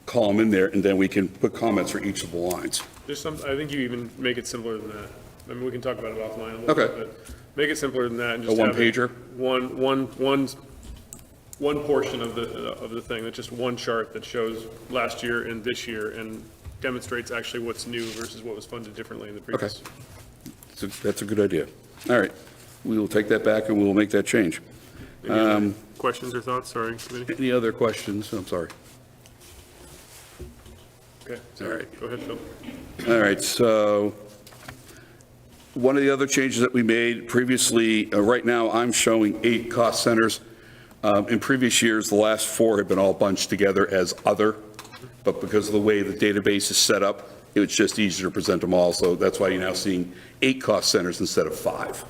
column in there, and then we can put comments for each of the lines. I think you even make it simpler than that. I mean, we can talk about it offline a little Okay. bit, but make it simpler than that and just A have it one-pager? one portion of the thing, that's just one chart that shows last year and this year and demonstrates actually what's new versus what was funded differently in the previous. That's a good idea. All right, we will take that back and we will make that change. Any other questions or thoughts? Sorry, committee. Any other questions? I'm sorry. Okay, All right. go ahead, Phil. All right, so one of the other changes that we made previously, right now, I'm showing 8 cost centers. In previous years, the last 4 had been all bunched together as other, but because of the way the database is set up, it was just easier to present them all, so that's why you're now seeing 8 cost centers instead of 5.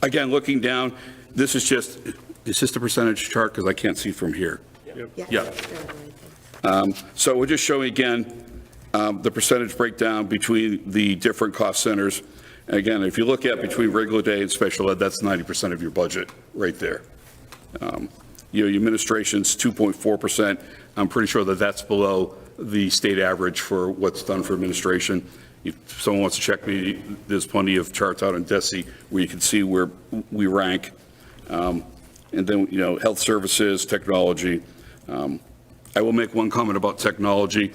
Again, looking down, this is just the percentage chart, because I can't see from here. Yeah. So we're just showing again the percentage breakdown between the different cost centers. And again, if you look at between regular day and special ed, that's 90% of your budget right there. Your administration's 2.4%. I'm pretty sure that that's below the state average for what's done for administration. If someone wants to check me, there's plenty of charts out on DESI where you can see where we rank. And then, health services, technology. I will make one comment about technology.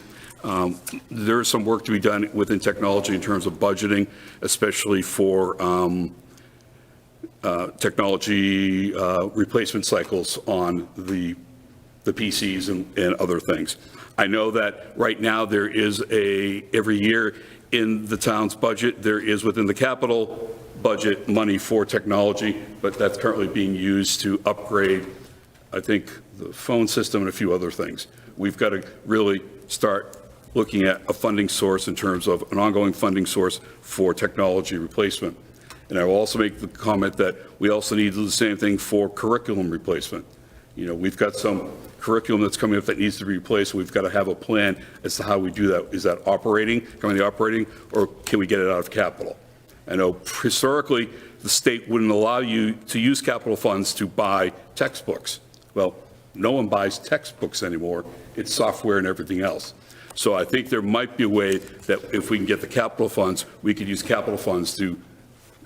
There is some work to be done within technology in terms of budgeting, especially for technology replacement cycles on the PCs and other things. I know that right now there is every year in the town's budget, there is within the capital budget money for technology, but that's currently being used to upgrade, I think, the phone system and a few other things. We've got to really start looking at a funding source in terms of an ongoing funding source for technology replacement. And I will also make the comment that we also need to do the same thing for curriculum replacement. We've got some curriculum that's coming up that needs to be replaced. We've got to have a plan as to how we do that. Is that operating, or can we get it out of capital? I know historically, the state wouldn't allow you to use capital funds to buy textbooks. Well, no one buys textbooks anymore. It's software and everything else. So I think there might be a way that if we can get the capital funds, we could use capital funds to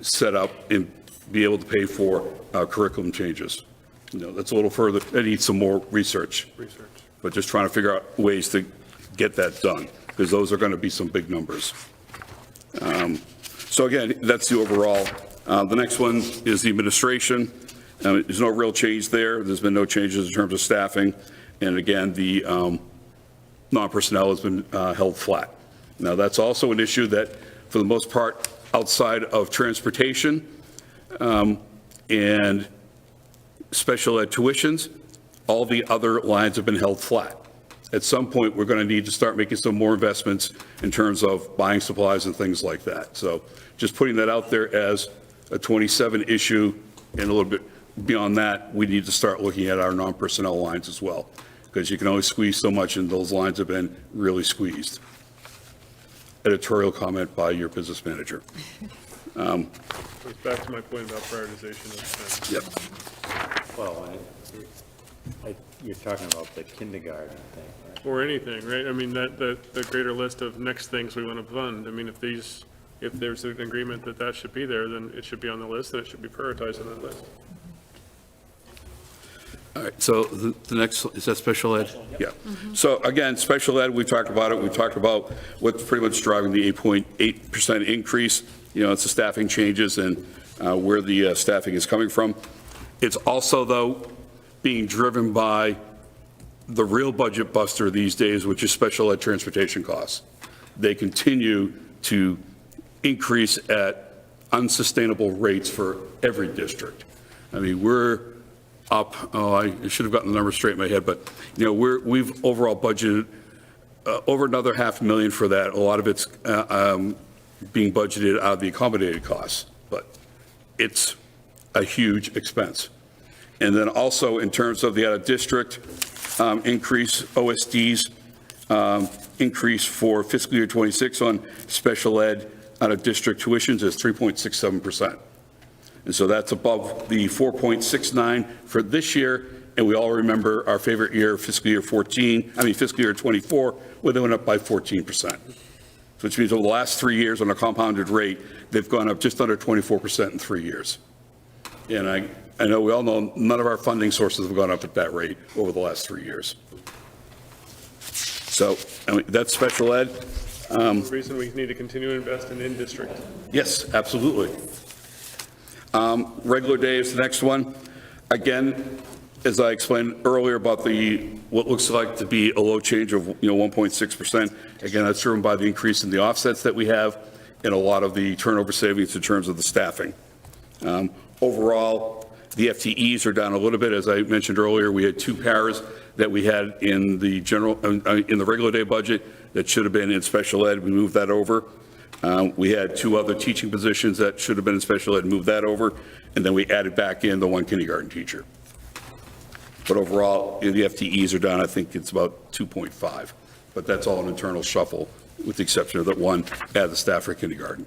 set up and be able to pay for curriculum changes. You know, that's a little further, that needs some more research. But just trying to figure out ways to get that done, because those are going to be some big numbers. So again, that's the overall. The next one is the administration. There's no real change there. There's been no changes in terms of staffing. And again, the non-personnel has been held flat. Now, that's also an issue that, for the most part, outside of transportation and special ed tuitions, all the other lines have been held flat. At some point, we're going to need to start making some more investments in terms of buying supplies and things like that. So just putting that out there as a 27 issue, and a little bit beyond that, we need to start looking at our non-personnel lines as well, because you can only squeeze so much, and those lines have been really squeezed. Editorial comment by your business manager. Goes back to my point about prioritization of spend. Yep. Well, you're talking about the kindergarten thing, right? Or anything, right? I mean, the greater list of next things we want to fund. I mean, if there's an agreement that that should be there, then it should be on the list, and it should be prioritized on that list. All right, so the next, is that special ed? Yeah. So again, special ed, we talked about it. We talked about what's pretty much driving the 8.8% increase. You know, it's the staffing changes and where the staffing is coming from. It's also, though, being driven by the real budget buster these days, which is special ed transportation costs. They continue to increase at unsustainable rates for every district. I mean, we're up, I should have gotten the numbers straight in my head, but, you know, we've overall budgeted over another $500,000 for that. A lot of it's being budgeted out of the accommodated costs, but it's a huge expense. And then also in terms of the out-of-district increase, OSD's increase for fiscal year 26 on special ed out-of-district tuitions is 3.67%. And so that's above the 4.69 for this year. And we all remember our favorite year, fiscal year 24, where they went up by 14%. Which means over the last 3 years on a compounded rate, they've gone up just under 24% in 3 years. And I know we all know none of our funding sources have gone up at that rate over the last 3 years. So I mean, that's special ed. The reason we need to continue to invest in district. Yes, absolutely. Regular day is the next one. Again, as I explained earlier about what looks like to be a low change of 1.6%. Again, that's driven by the increase in the offsets that we have and a lot of the turnover savings in terms of the staffing. Overall, the FTEs are down a little bit. As I mentioned earlier, we had 2 paras that we had in the regular day budget that should have been in special ed. We moved that over. We had 2 other teaching positions that should have been in special ed, moved that over, and then we added back in the 1 kindergarten teacher. But overall, the FTEs are down, I think it's about 2.5, but that's all an internal shuffle, with the exception of that 1 add the staff for kindergarten.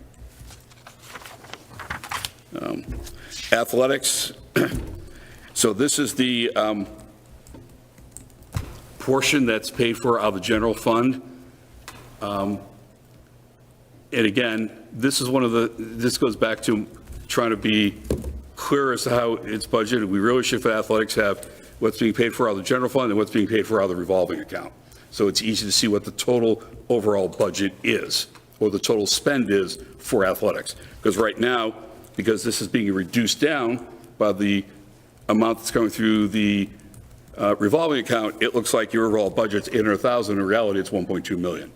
Athletics, so this is the portion that's paid for out of the general fund. And again, this goes back to trying to be clear as to how it's budgeted. We really should, for athletics, have what's being paid for out of the general fund and what's being paid for out of the revolving account. So it's easy to see what the total overall budget is, or the total spend is for athletics. Because right now, because this is being reduced down by the amount that's coming through the revolving account, it looks like your overall budget's $800,000. In reality, it's $1.2 million.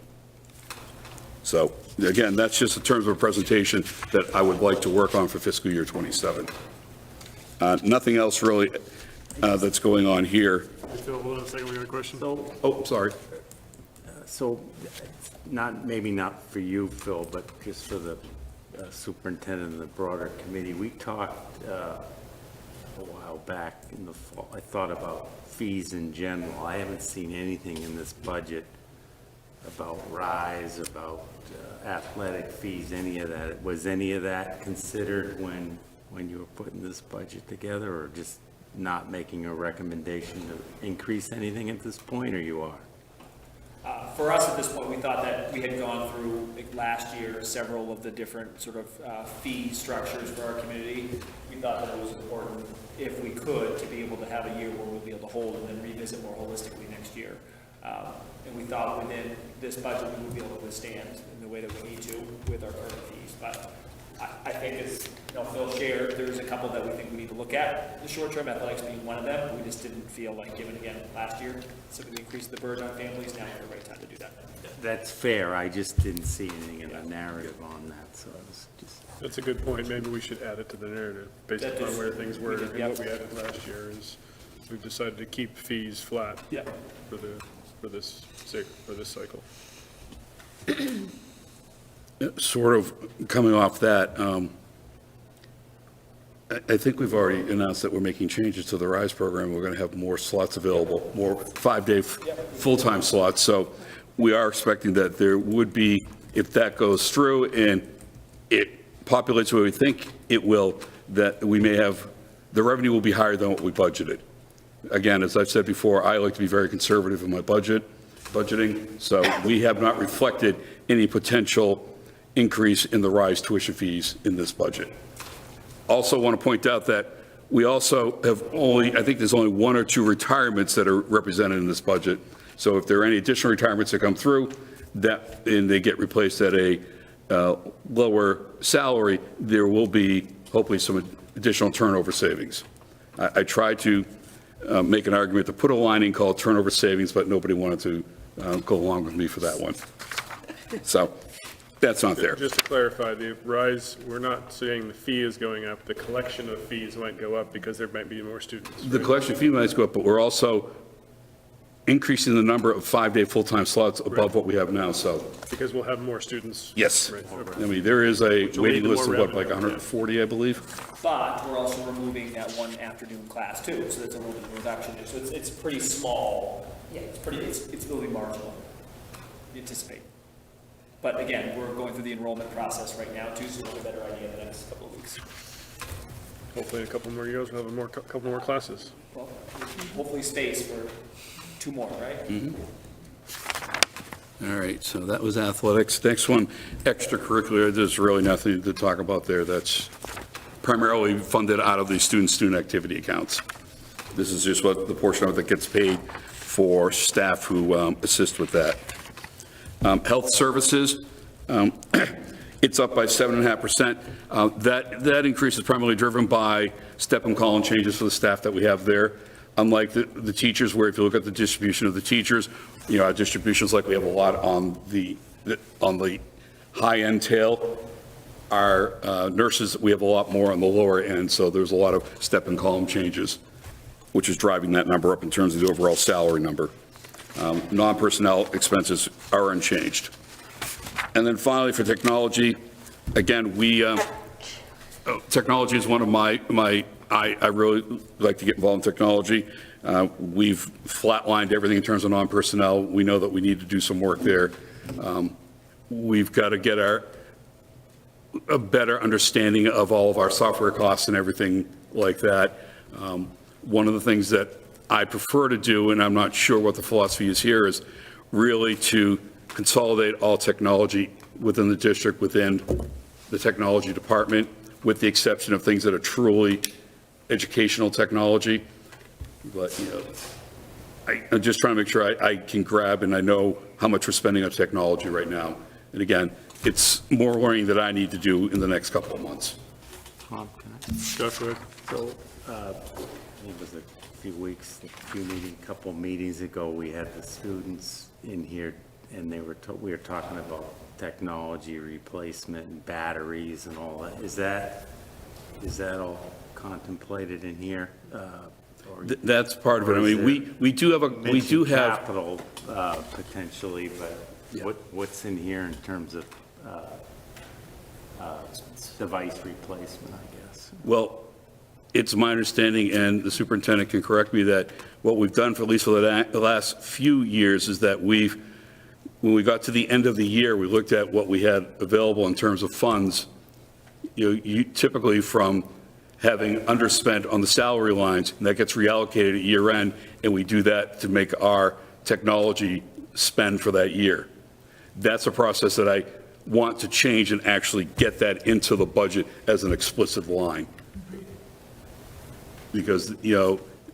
So again, that's just in terms of a presentation that I would like to work on for fiscal year 27. Nothing else really that's going on here. Phil, hold on a second, we got a question. Oh, sorry. So, maybe not for you, Phil, but just for the superintendent and the broader committee, we talked a while back in the fall, I thought about fees in general. I haven't seen anything in this budget about RISE, about athletic fees, any of that. Was any of that considered when when you were putting this budget together, or just not making a recommendation to increase anything at this point, or you are? For us, at this point, we thought that we had gone through, like, last year, several of the different sort of fee structures for our community. We thought that it was important, if we could, to be able to have a year where we'll be able to hold and then revisit more holistically next year. And we thought within this budget, we would be able to withstand in the way that we need to with our current fees. But I think as, Phil shared, there's a couple that we think we need to look at, the short term, athletics being one of them. We just didn't feel like, given again last year, simply increased the burden on families, now is the right time to do that. That's fair, I just didn't see anything in the narrative on that, so I was just. That's a good point. Maybe we should add it to the narrative, based That upon is- where things were. we did, And yep. what we added last year is, we've decided to keep fees flat Yeah. for this cycle. Sort of coming off that, I think we've already announced that we're making changes to the RISE program. We're going to have more slots available, more 5-day full-time slots. So we are expecting that there would be, if that goes through and it populates where we think it will, that we may have, the revenue will be higher than what we budgeted. Again, as I've said before, I like to be very conservative in my budgeting, so we have not reflected any potential increase in the RISE tuition fees in this budget. Also want to point out that we also have I think there's only 1 or 2 retirements that are represented in this budget. So if there are any additional retirements that come through, and they get replaced at a lower salary, there will be hopefully some additional turnover savings. I tried to make an argument to put a line in called turnover savings, but nobody wanted to go along with me for that one. So that's not there. Just to clarify, the RISE, we're not saying the fee is going up. The collection of fees might go up because there might be more students. The right? collection fee might go up, but we're also increasing the number of 5-day full-time slots above what we have now, so, Because we'll have more students. yes. Right, I okay. mean, there is a will lead waiting to list of more what, like revenue, 140, I believe? But we're also removing that one afternoon class too, so that's a little bit of a reduction there. So it's pretty small. Yeah. It's really marginal, you anticipate. But again, we're going through the enrollment process right now too, so we'll have a better idea in the next couple of weeks. Hopefully in a couple more years, we'll have couple more classes. Well, hopefully space for 2 more, right? All right, so that was athletics. Next one, extracurricular, there's really nothing to talk about there. That's primarily funded out of the student activity accounts. This is just what the portion of it that gets paid for staff who assist with that. Health services, it's up by 7.5%. That increase is primarily driven by step and column changes for the staff that we have there. Unlike the teachers, where if you look at the distribution of the teachers, our distributions, like we have a lot on the high-end tail. Our nurses, we have a lot more on the lower end, so there's a lot of step and column changes, which is driving that number up in terms of the overall salary number. Non-personnel expenses are unchanged. And then finally, for technology, again, technology is one of I really like to get involved in technology. We've flatlined everything in terms of non-personnel. We know that we need to do some work there. We've got to get a better understanding of all of our software costs and everything like that. One of the things that I prefer to do, and I'm not sure what the philosophy is here, is really to consolidate all technology within the district, within the technology department, with the exception of things that are truly educational technology. But, I'm just trying to make sure I can grab and I know how much we're spending on technology right now. And again, it's more learning that I need to do in the next couple of months. Tom, can I? Josh, go ahead. So, it was a couple meetings ago, we had the students in here, and we were talking about technology replacement and batteries and all that. Is that all contemplated in here? Or That's part of it. I mean, we do have mentioned capital, potentially, but what's in here in terms of device replacement, I guess? Well, it's my understanding, and the superintendent can correct me, that what we've done for at least for the last few years is that when we got to the end of the year, we looked at what we had available in terms of funds. You typically from having underspent on the salary lines, and that gets reallocated at year end, and we do that to make our technology spend for that year. That's a process that I want to change and actually get that into the budget as an explicit line. Because,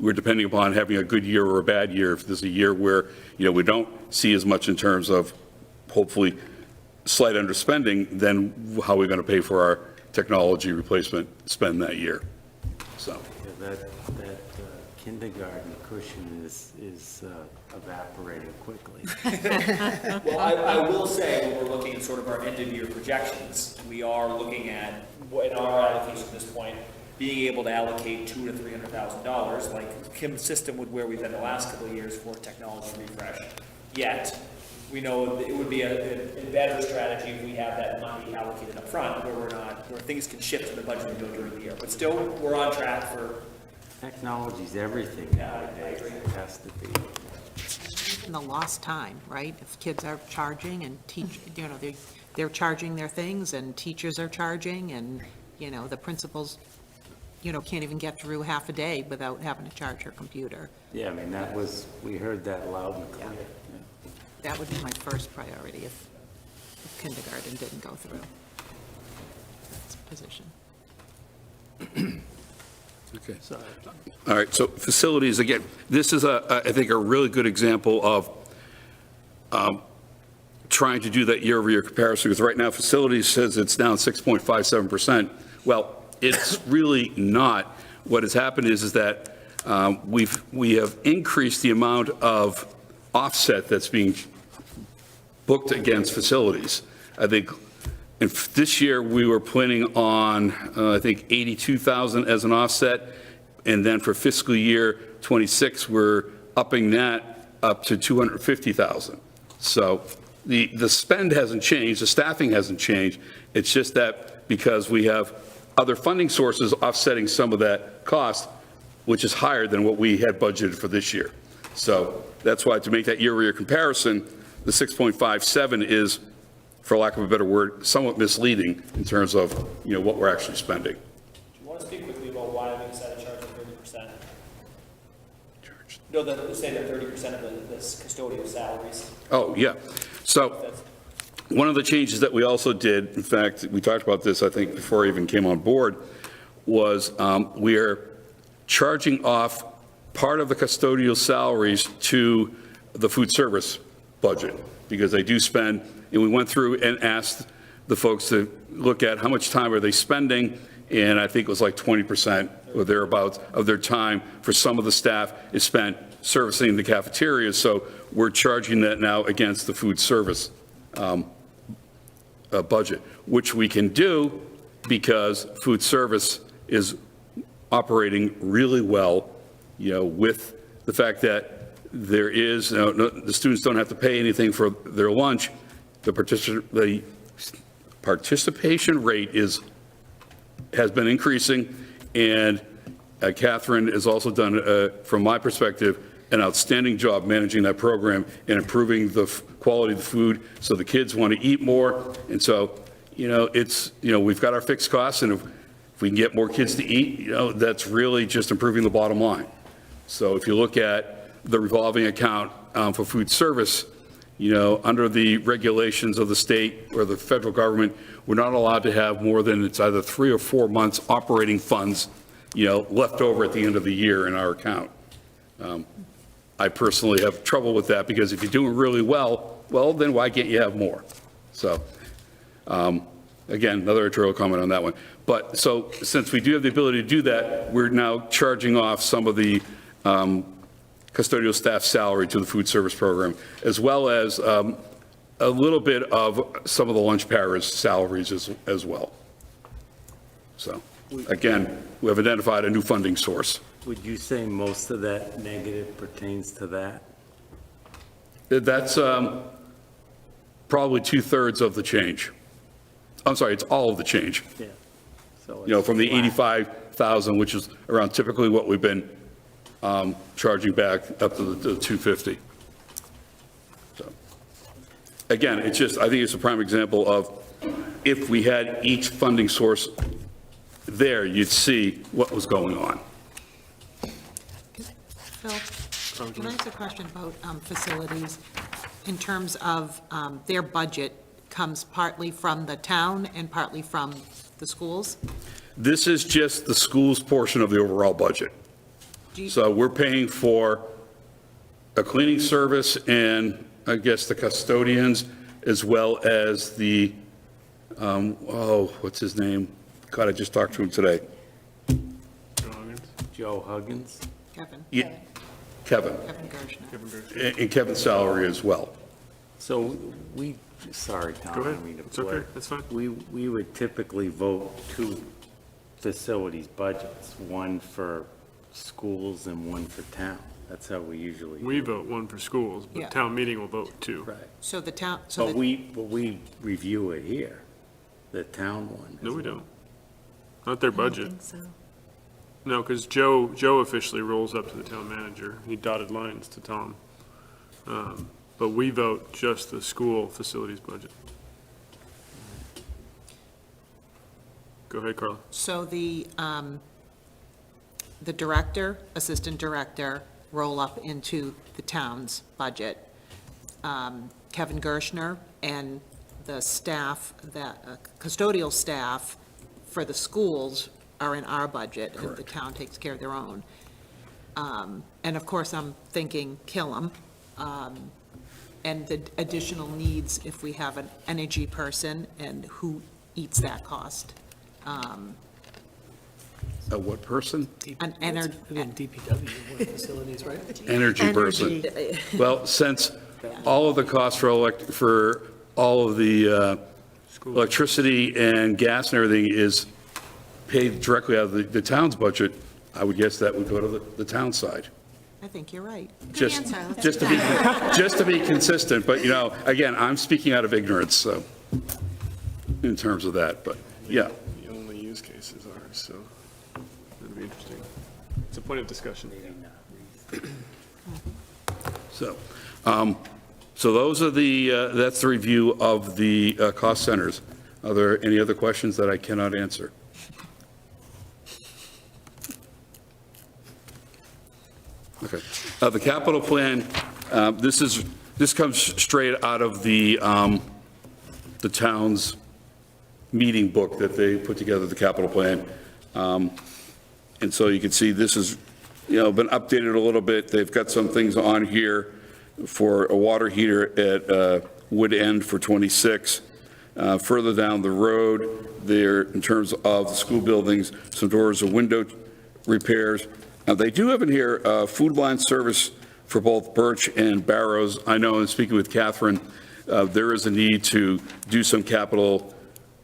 we're depending upon having a good year or a bad year. If there's a year where, we don't see as much in terms of hopefully slight underspending, then how are we going to pay for our technology replacement spend that year? So, Yeah, that kindergarten cushion is evaporating quickly. Well, I will say, when we're looking at sort of our end-of-year projections, we are looking at, in our allocation at this point, being able to allocate $200,000 to $300,000, like consistent with where we've been the last couple of years for technology refresh. Yet, we know it would be a better strategy if we have that money allocated up front, where things can shift to the budget and go during the year. But still, we're on track for. Technology's everything nowadays. It has to be. And the lost time, right? If kids are charging and they're charging their things and teachers are charging and, the principals, can't even get through half a day without having to charge her computer. Yeah, I mean, we heard that loud and clear. That would be my first priority if kindergarten didn't go through. That's a position. okay. All right, so facilities, again, this is, I think, a really good example of trying to do that year-over-year comparison, because right now, facilities says it's down 6.57%. Well, it's really not. What has happened is that we have increased the amount of offset that's being booked against facilities. I think this year we were planning on, I think, 82,000 as an offset, and then for fiscal year '26, we're upping that up to 250,000. So the spend hasn't changed, the staffing hasn't changed. It's just that because we have other funding sources offsetting some of that cost, which is higher than what we had budgeted for this year. So that's why, to make that year-over-year comparison, the 6.57 is, for lack of a better word, somewhat misleading in terms of, what we're actually spending. Do you want to speak quickly about why we decided to charge them 30%? No, say that 30% of the custodial salaries. Oh, yeah. So That's- one of the changes that we also did, in fact, we talked about this, I think, before I even came on board, was we are charging off part of the custodial salaries to the food service budget, because they do spend, and we went through and asked the folks to look at how much time are they spending, and I think it was like 20% or thereabouts of their time for some of the staff is spent servicing the cafeteria, so we're charging that now against the food service budget, which we can do because food service is operating really well, with the fact that there is, the students don't have to pay anything for their lunch. The participation rate has been increasing, and Catherine has also done, from my perspective, an outstanding job managing that program and improving the quality of the food so the kids want to eat more. And so, we've got our fixed costs, and if we can get more kids to eat, that's really just improving the bottom line. So if you look at the revolving account for food service, under the regulations of the state or the federal government, we're not allowed to have more than, it's either 3 or 4 months operating funds, left over at the end of the year in our account. I personally have trouble with that, because if you're doing really well, then why can't you have more? So, again, another editorial comment on that one. But so since we do have the ability to do that, we're now charging off some of the custodial staff salary to the food service program, as well as a little bit of some of the lunch paras salaries as well. So, again, we have identified a new funding source. Would you say most of that negative pertains to that? That's probably 2/3 of the change. I'm sorry, it's all of the change. Yeah. So From the it's flat. 85,000, which is around typically what we've been charging back, up to the 250. So, again, I think it's a prime example of, if we had each funding source there, you'd see what was going on. Phil, can I ask a question about facilities? In terms of their budget comes partly from the town and partly from the schools? This is just the school's portion of the overall budget. Do you- So we're paying for a cleaning service and I guess the custodians, as well as the, what's his name? God, I just talked to him today. Joe Huggins? Kevin, Yeah, Kevin, Kevin Gershner. and Kevin's salary as well. So we, sorry, Tom. Go I ahead. don't mean to It's okay. blurt. That's fine. We would typically vote two facilities budgets, one for schools and one for town. That's how we usually. We vote one for schools, Yeah. but town meeting will vote two. Right. So the town, so But the, we review it here, the town one. No, as we well. don't. Not their budget. so. No, because Joe officially rolls up to the town manager. He dotted lines to Tom. But we vote just the school facilities budget. Go ahead, Carla. so the director, assistant director roll up into the town's budget. Kevin Gershner and the staff, that custodial staff for the schools are in our budget, and the town takes care of their own. And of course, I'm thinking Killam, and the additional needs if we have an energy person and who eats that cost. What person? An ener- Again, DPW, what facilities, right? Energy person. Well, since all of the costs for all of the electricity and gas and everything is paid directly out of the town's budget, I would guess that would go to the town side. I think you're right. Just, answer. Let's just do to be, just to be consistent, but, again, I'm speaking out of ignorance, so, in terms of that, but, yeah. The only use cases are, so that'd be interesting. It's a point of discussion. So, so those are that's the review of the cost centers. Are there any other questions that I cannot answer? Okay. The capital plan, this comes straight out of the town's meeting book that they put together, the capital plan. And so you can see this is, been updated a little bit. They've got some things on here for a water heater at Wood End for 26. Further down the road, there, in terms of the school buildings, some doors or window repairs. Now, they do have in here food line service for both Birch and Barrows. I know in speaking with Catherine, there is a need to do some capital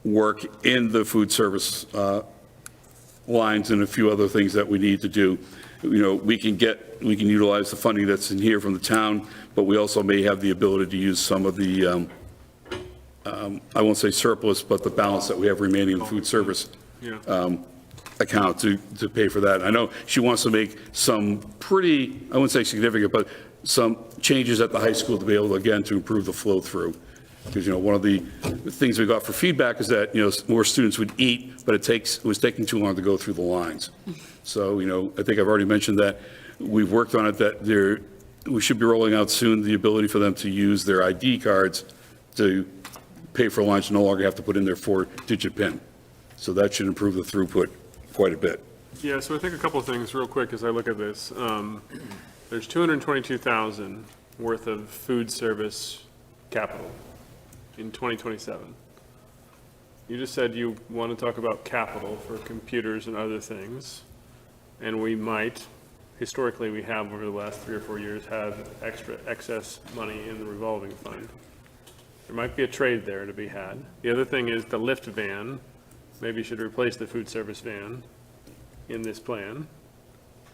work in the food service lines and a few other things that we need to do. We can utilize the funding that's in here from the town, but we also may have the ability to use some of the, I won't say surplus, but the balance that we have remaining in the food service Yeah. account to pay for that. I know she wants to make some pretty, I wouldn't say significant, but some changes at the high school to be able to, again, to improve the flow through. Because, one of the things we got for feedback is that, more students would eat, but it was taking too long to go through the lines. So, I think I've already mentioned that we've worked on it, that we should be rolling out soon the ability for them to use their ID cards to pay for lunch, no longer have to put in their 4-digit PIN. So that should improve the throughput quite a bit. Yeah, so I think a couple of things real quick as I look at this. There's 222,000 worth of food service capital in 2027. You just said you want to talk about capital for computers and other things, and we might, historically, we have over the last 3 or 4 years had excess money in the revolving fund. There might be a trade there to be had. The other thing is the lift van, maybe should replace the food service van in this plan.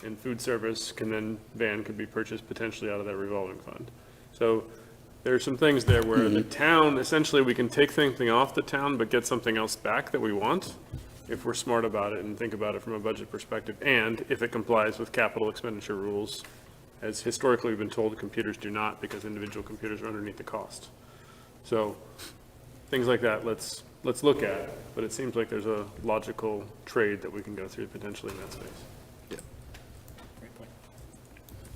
And food service van could be purchased potentially out of that revolving fund. So there are some things there where the town, essentially, we can take something off the town, but get something else back that we want, if we're smart about it and think about it from a budget perspective, and if it complies with capital expenditure rules, as historically we've been told computers do not, because individual computers are underneath the cost. So, things like that, let's let's look at, but it seems like there's a logical trade that we can go through potentially in that space.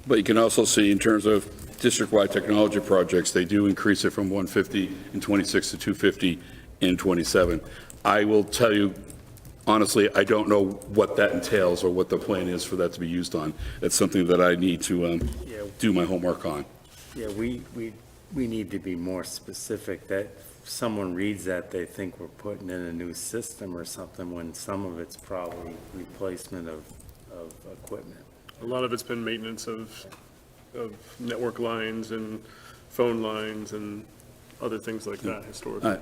But you can also see in terms of district-wide technology projects, they do increase it from 150 in 26 to 250 in 27. I will tell you, honestly, I don't know what that entails or what the plan is for that to be used on. It's something that I need to do my homework on. Yeah, we need to be more specific, that someone reads that, they think we're putting in a new system or something, when some of it's probably replacement of equipment. A lot of it's been maintenance of network lines and phone lines and other things like that historically.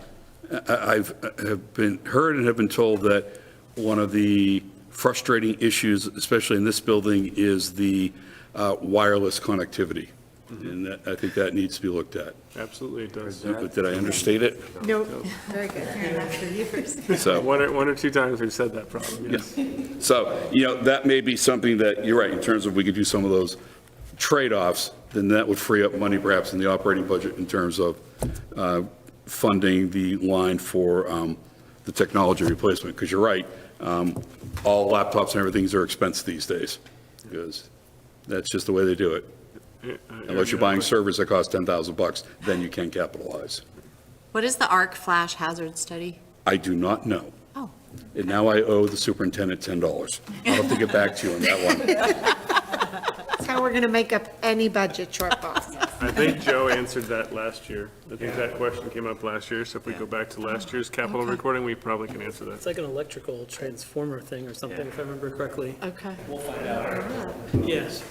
Have been heard and have been told that one of the frustrating issues, especially in this building, is the wireless connectivity. And that, I think that needs to be looked at. Absolutely it does. Did I understate it? Nope, very good. So. One or two times we've said that problem, yes. So, that may be something that, you're right, in terms of we could do some of those trade-offs, then that would free up money perhaps in the operating budget in terms of funding the line for the technology replacement. Because you're right, all laptops and everything are expensive these days, because that's just the way they do it. Unless you're buying servers that cost $10,000, then you can capitalize. What is the arc flash hazard study? I do not know. Oh. And now I owe the superintendent $10. I'll have to get back to you on that one. That's how we're going to make up any budget shortfalls. I think Joe answered that last year. I think that question came up last year, so if we go back to last year's capital recording, we probably can answer that. It's like an electrical transformer thing or something, if I remember correctly. Okay. We'll find out. Yes.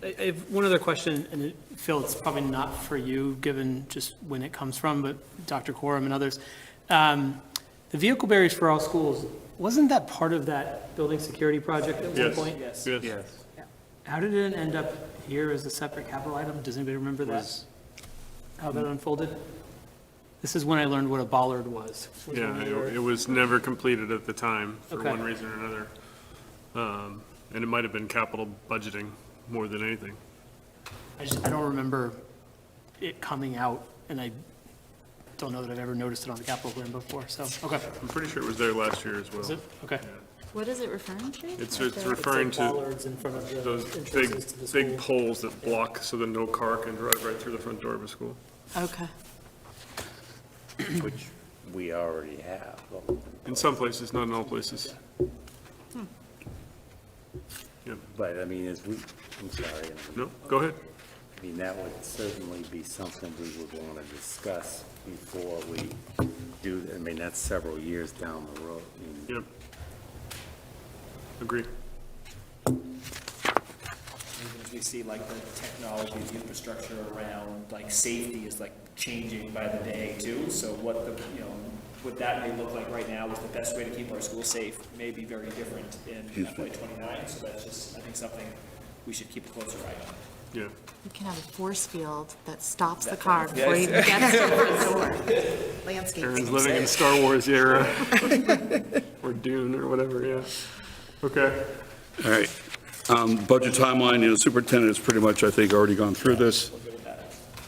I have one other question, and Phil, it's probably not for you, given just when it comes from, but Dr. Quorum and others. The vehicle barriers for all schools, wasn't that part of that building security project at one Yes. point? Yes. Yes. How did it end up here as a separate capital item? Does anybody remember that? How that unfolded? This is when I learned what a bollard was. Yeah, it was never completed at the time for Okay. one reason or another. And it might have been capital budgeting more than anything. I don't remember it coming out, and I don't know that I've ever noticed it on the capital plan before, so, okay. I'm pretty sure it was there last year as well. Is it? Okay. What is it referring to? It's referring It's like to bollards in front of the those entrances to the big school. poles that block so that no car can drive right through the front door of a school. Okay. Which we already have. In some places, not in all places. But I mean, I'm sorry. No, go ahead. I mean, that would certainly be something we would want to discuss before we do, I mean, that's several years down the road. I mean, Yep. Agree. As we see like the technology, the infrastructure around like safety is like changing by the day too. So what what that may look like right now is the best way to keep our schools safe may be very different in FY '29. So that's just, I think, something we should keep a closer eye on. Yeah. We can have a force field that stops the car before he even gets to the front door. Landscape. Aaron's living in Star Wars era. Or Dune or whatever, yeah. Okay. All right. Budget timeline, superintendent has pretty much, I think, already gone through this.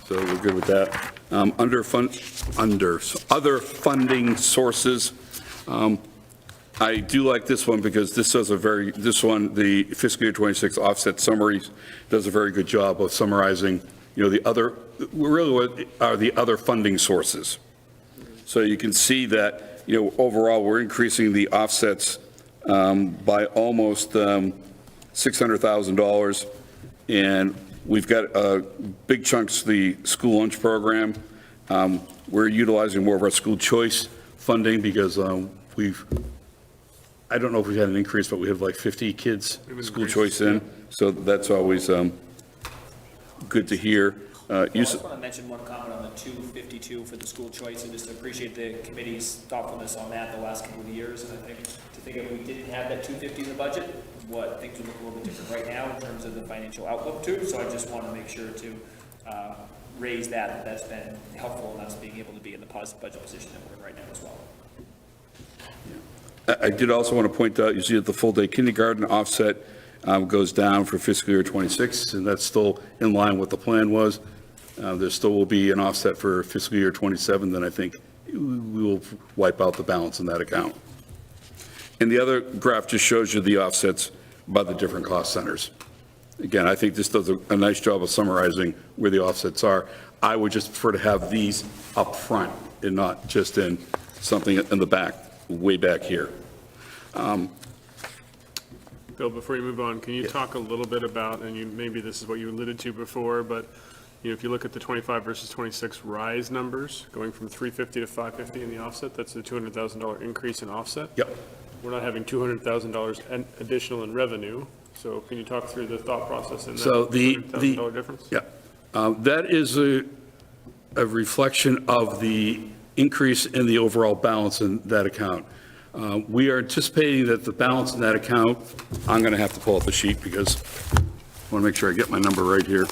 So we're good with that. Other funding sources. I do like this one because this does the fiscal year 26 offset summaries does a very good job of summarizing, really what are the other funding sources. So you can see that, overall, we're increasing the offsets by almost $600,000. And we've got big chunks of the school lunch program. We're utilizing more of our school choice funding because I don't know if we've had an increase, but we have like 50 kids school choice in. So that's always good to hear. I just want to mention one comment on the 252 for the school choice, and just appreciate the committee's thoughtfulness on that the last couple of years. And I think to think if we didn't have that 250 in the budget, what things would look a little bit different right now in terms of the financial outlook too. So I just want to make sure to raise that. That's been helpful in us being able to be in the positive budget position that we're in right now as well. I did also want to point out, you see that the full-day kindergarten offset goes down for fiscal year 26, and that's still in line with the plan was. There still will be an offset for fiscal year 27 that I think we will wipe out the balance in that account. And the other graph just shows you the offsets by the different cost centers. Again, I think this does a nice job of summarizing where the offsets are. I would just prefer to have these up front and not just in something in the back, way back here. Bill, before you move on, can you talk a little bit about, and maybe this is what you alluded to before, but if you look at the 25 versus 26 rise numbers, going from 350 to 550 in the offset, that's a $200,000 increase in offset. Yep. We're not having $200,000 additional in revenue, so can you talk through the thought process in that So the $200,000 difference? Yeah, that is a reflection of the increase in the overall balance in that account. We are anticipating that the balance in that account, I'm going to have to pull up the sheet because I want to make sure I get my number right here.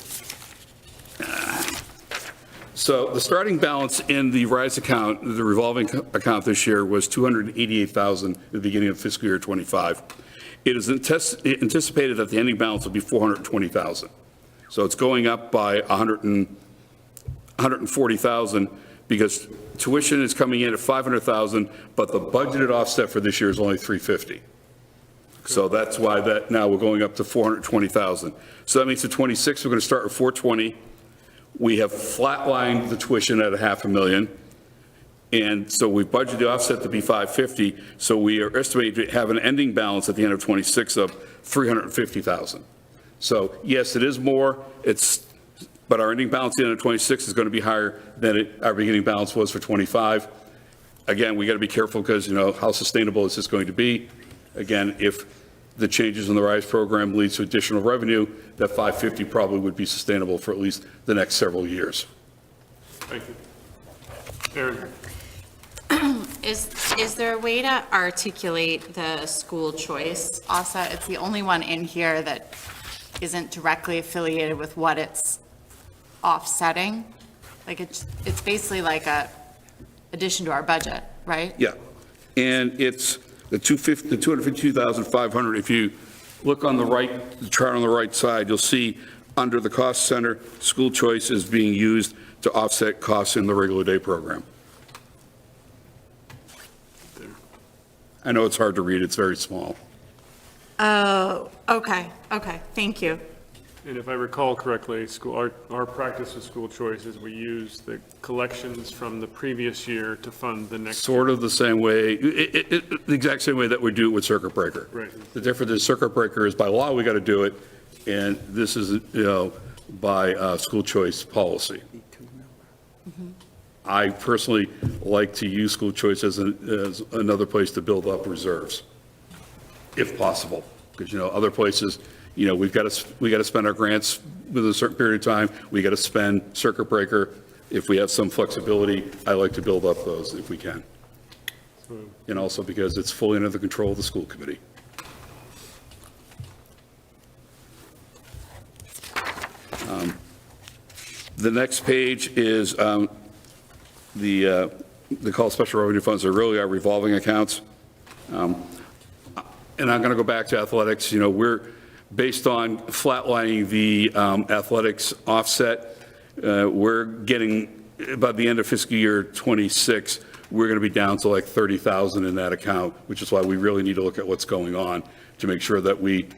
So the starting balance in the RISE account, the revolving account this year was $288,000 at the beginning of fiscal year '25. It is anticipated that the ending balance will be $420,000. So it's going up by $140,000 because tuition is coming in at $500,000, but the budgeted offset for this year is only $350,000. So that's why that now we're going up to $420,000. So that means the 26, we're going to start with $420,000. We have flatlined the tuition at $500,000. And so we budgeted the offset to be $550,000. So we are estimating to have an ending balance at the end of 26 of $350,000. So yes, it is more. But our ending balance at the end of 26 is going to be higher than our beginning balance was for 25. Again, we got to be careful because, how sustainable is this going to be? Again, if the changes in the RISE program leads to additional revenue, that 550 probably would be sustainable for at least the next several years. Thank you. Aaron? Is there a way to articulate the school choice offset? It's the only one in here that isn't directly affiliated with what it's offsetting. Like it's basically like a addition to our budget, right? Yeah. And it's the 252,500. If you look on the right, the chart on the right side, you'll see under the cost center, school choice is being used to offset costs in the regular day program. I know it's hard to read, it's very small. Oh, okay, thank you. And if I recall correctly, our practice with school choice is we use the collections from the previous year to fund the next. Sort of the same way, the exact same way that we do it with circuit breaker. Right. The difference is circuit breaker is by law, we got to do it, and this is, by school choice policy. I personally like to use school choice as another place to build up reserves, if possible, because, other places, we've got to spend our grants within a certain period of time. We got to spend circuit breaker. If we have some flexibility, I like to build up those if we can. And also because it's fully under the control of the school committee. The next page is they call special revenue funds. They really are revolving accounts. And I'm going to go back to athletics. We're based on flatlining the athletics offset. We're getting, by the end of fiscal year 26, we're going to be down to like 30,000 in that account, which is why we really need to look at what's going on to make sure that we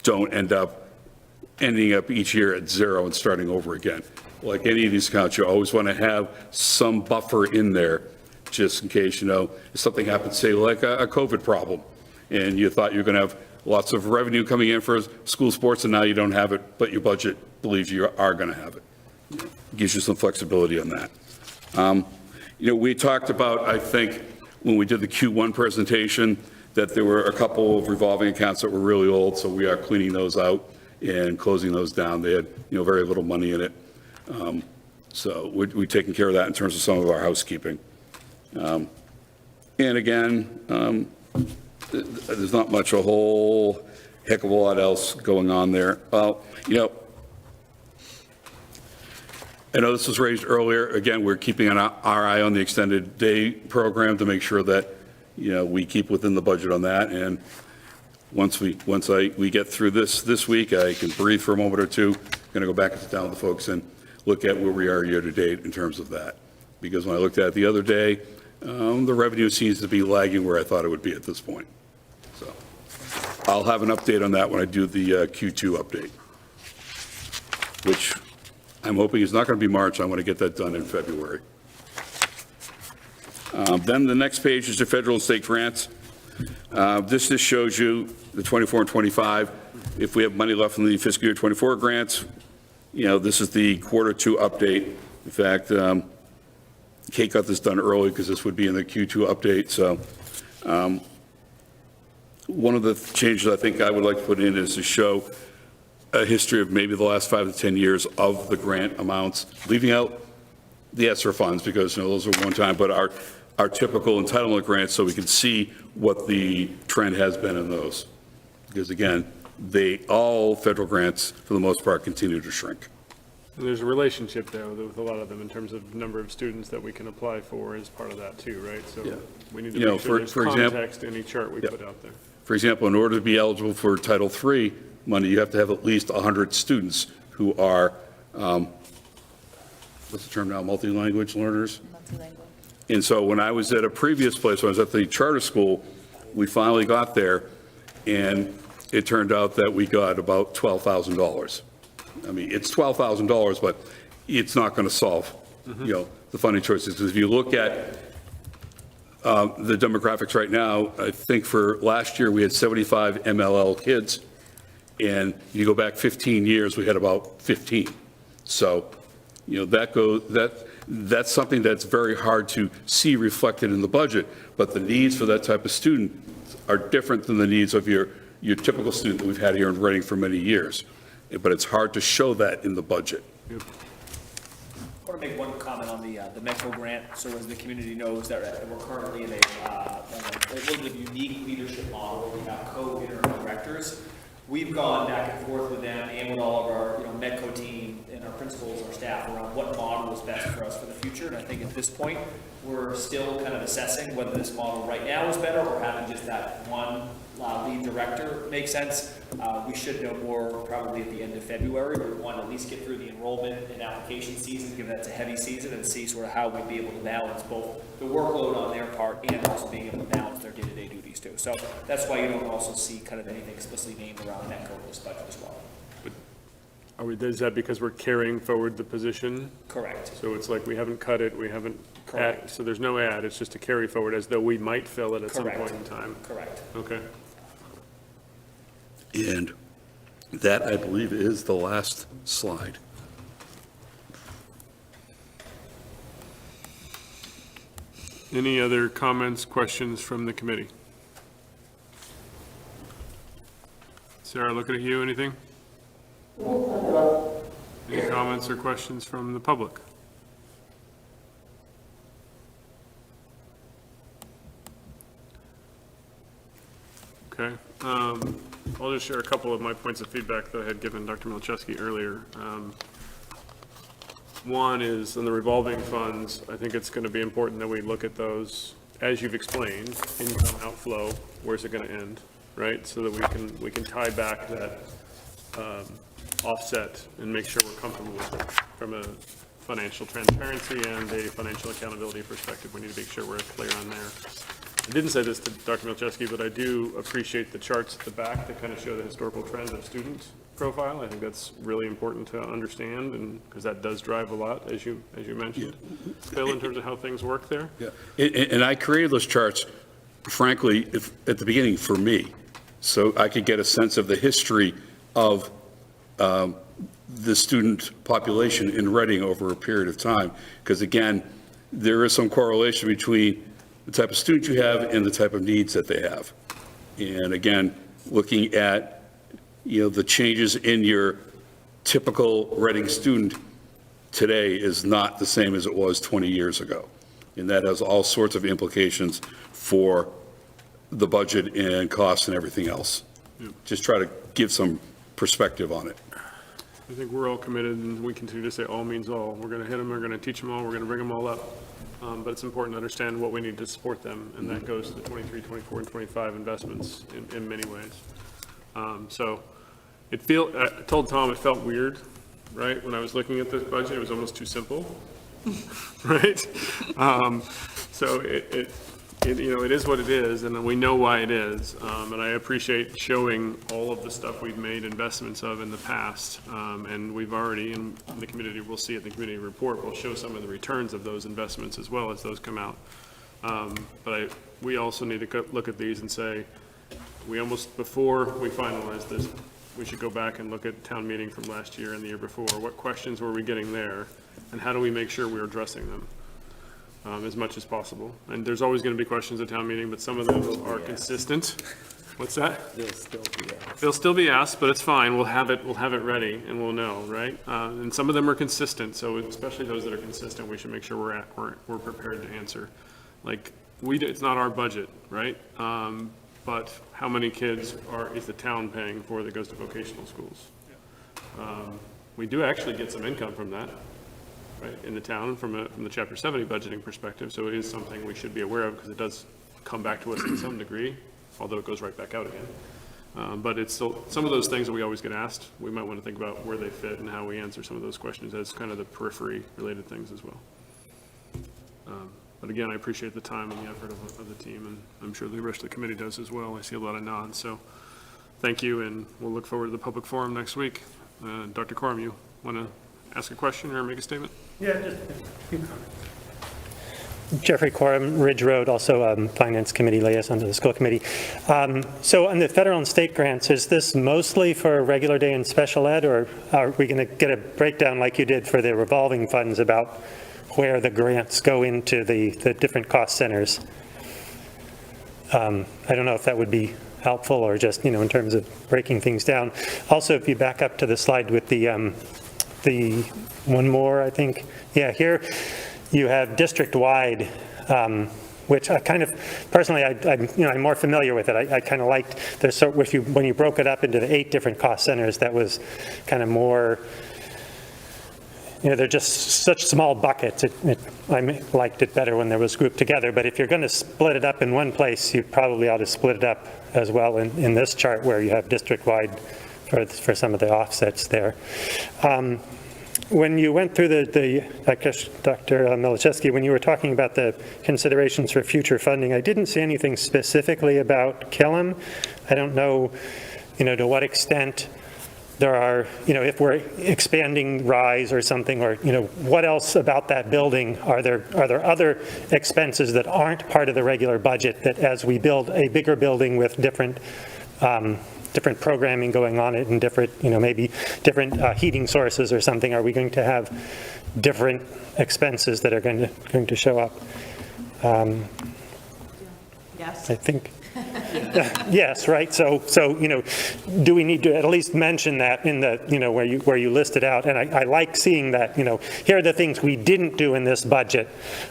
don't ending up each year at zero and starting over again. Like any of these accounts, you always want to have some buffer in there just in case, if something happens, say like a COVID problem, and you thought you were going to have lots of revenue coming in for school sports, and now you don't have it, but your budget believes you are going to have it. Gives you some flexibility on that. We talked about, I think, when we did the Q1 presentation, that there were a couple of revolving accounts that were really old, so we are cleaning those out and closing those down. They had, very little money in it. So we're taking care of that in terms of some of our housekeeping. And again, there's not much, a whole heck of a lot else going on there. Well, I know this was raised earlier. Again, we're keeping our eye on the extended day program to make sure that, we keep within the budget on that. And once we get through this week, I can breathe for a moment or two. Going to go back and sit down with the folks and look at where we are year to date in terms of that. because when I looked at it the other day, the revenue seems to be lagging where I thought it would be at this point. So I'll have an update on that when I do the Q2 update, which I'm hoping is not going to be March. I want to get that done in February. Then the next page is the federal and state grants. This just shows you the 24 and 25. If we have money left in the fiscal year 24 grants, this is the Q2 update. In fact, Kate got this done early because this would be in the Q2 update. So one of the changes I think I would like to put in is to show a history of maybe the last 5 to 10 years of the grant amounts, leaving out the ESSER funds because those are one time, but our typical entitlement grants so we can see what the trend has been in those. Because again, all federal grants, for the most part, continue to shrink. And there's a relationship there with a lot of them in terms of number of students that we can apply for as part of that too, right? So Yeah. we need to make sure there's for example- context in any chart we put out there. For example, in order to be eligible for Title III money, you have to have at least 100 students who are, what's the term now, multi-language learners? And so when I was at a previous place, when I was at the charter school, we finally got there, and it turned out that we got about $12,000. I mean, it's $12,000, but it's not going to solve, the funding choices. Because if you look at the demographics right now, I think for last year, we had 75 MLL kids, and you go back 15 years, we had about 15. So, that's something that's very hard to see reflected in the budget, but the needs for that type of student are different than the needs of your typical student that we've had here in Reading for many years. But it's hard to show that in the budget. I want to make one comment on the MECO grant. So as the community knows, that we're currently in a little bit of unique leadership model where we have co-interim directors. We've gone back and forth with them and with all of our MECO team and our principals, our staff around what model is best for us for the future. And I think at this point, we're still kind of assessing whether this model right now is better or having just that one lead director makes sense. We should know more probably at the end of February. We want to at least get through the enrollment and application season, given that's a heavy season, and see sort of how we'd be able to balance both the workload on their part and also being able to balance their day-to-day duties too. So that's why you don't also see kind of anything explicitly named around MECO in this budget as well. Is that because we're carrying forward the position? Correct. So it's like we haven't cut it, we haven't, Correct. so there's no add, it's just a carry forward as though we might fill it at some Correct. point in time? Correct. Okay. And that, I believe, is the last slide. Any other comments, questions from the committee? Sarah, looking at you, anything? Any comments or questions from the public? Okay, I'll just share a couple of my points of feedback that I had given Dr. Milczewski earlier. One is on the revolving funds. I think it's going to be important that we look at those, as you've explained, income outflow, where's it going to end, right? So that we can tie back that offset and make sure we're comfortable with it from a financial transparency and a financial accountability perspective. We need to make sure we're clear on there. I didn't say this to Dr. Milczewski, but I do appreciate the charts at the back that kind of show the historical trend of student profile. I think that's really important to understand, and because that does drive a lot, as you mentioned, Bill, in terms of how things work there. Yeah, and I created those charts, frankly, at the beginning for me, so I could get a sense of the history of the student population in Reading over a period of time. Because again, there is some correlation between the type of student you have and the type of needs that they have. And again, looking at, the changes in your typical Reading student today is not the same as it was 20 years ago. And that has all sorts of implications for the budget and costs and everything else. Just try to give some perspective on it. I think we're all committed, and we continue to say all means all. We're going to hit them, we're going to teach them all, we're going to bring them all up. But it's important to understand what we need to support them, and that goes to the 23, 24, and 25 investments in many ways. So I told Tom it felt weird, right? When I was looking at this budget, it was almost too simple. right? So it is what it is, and we know why it is. And I appreciate showing all of the stuff we've made investments of in the past. And we've already, in the community, we'll see at the community report, we'll show some of the returns of those investments as well as those come out. But we also need to look at these and say, before we finalize this, we should go back and look at town meeting from last year and the year before. What questions were we getting there? And how do we make sure we're addressing them? As much as possible. And there's always going to be questions at town meeting, but some of them are consistent. What's that? They'll still be asked. They'll still be asked, but it's fine. We'll have it ready and we'll know, right? And some of them are consistent, so especially those that are consistent, we should make sure we're prepared to answer. Like, it's not our budget, right? But how many kids is the town paying for that goes to vocational schools? We do actually get some income from that, right, in the town from the Chapter 70 budgeting perspective, so it is something we should be aware of because it does come back to us in some degree, although it goes right back out again. But it's still, some of those things that we always get asked, we might want to think about where they fit and how we answer some of those questions as kind of the periphery related things as well. But again, I appreciate the time and the effort of the team, and I'm sure the rest of the committee does as well. I see a lot of nods, so thank you, and we'll look forward to the public forum next week. Dr. Corum, you want to ask a question or make a statement? Yeah, just a few comments. Jeffrey Corum, Ridge Road, also Finance Committee liaison to the school committee. So on the federal and state grants, is this mostly for regular day and special ed, or are we going to get a breakdown like you did for the revolving funds about where the grants go into the different cost centers? I don't know if that would be helpful or just, in terms of breaking things down. Also, if you back up to the slide with the one more, I think. Yeah, here you have district-wide, which I kind of, personally, I'm more familiar with it. I kind of liked, when you broke it up into the 8 different cost centers, that was kind of more, they're just such small buckets. I liked it better when there was grouped together, but if you're going to split it up in one place, you probably ought to split it up as well in this chart where you have district-wide for some of the offsets there. When you went through I guess, Dr. Milichewski, when you were talking about the considerations for future funding, I didn't see anything specifically about Killam. I don't know, to what extent there are, if we're expanding RISE or something, or, what else about that building? Are there other expenses that aren't part of the regular budget that as we build a bigger building with different programming going on it and different, maybe different heating sources or something, are we going to have different expenses that are going to show up? Yes. I think. Yes, right. So do we need to at least mention that in the, where you list it out? And I like seeing that, here are the things we didn't do in this budget.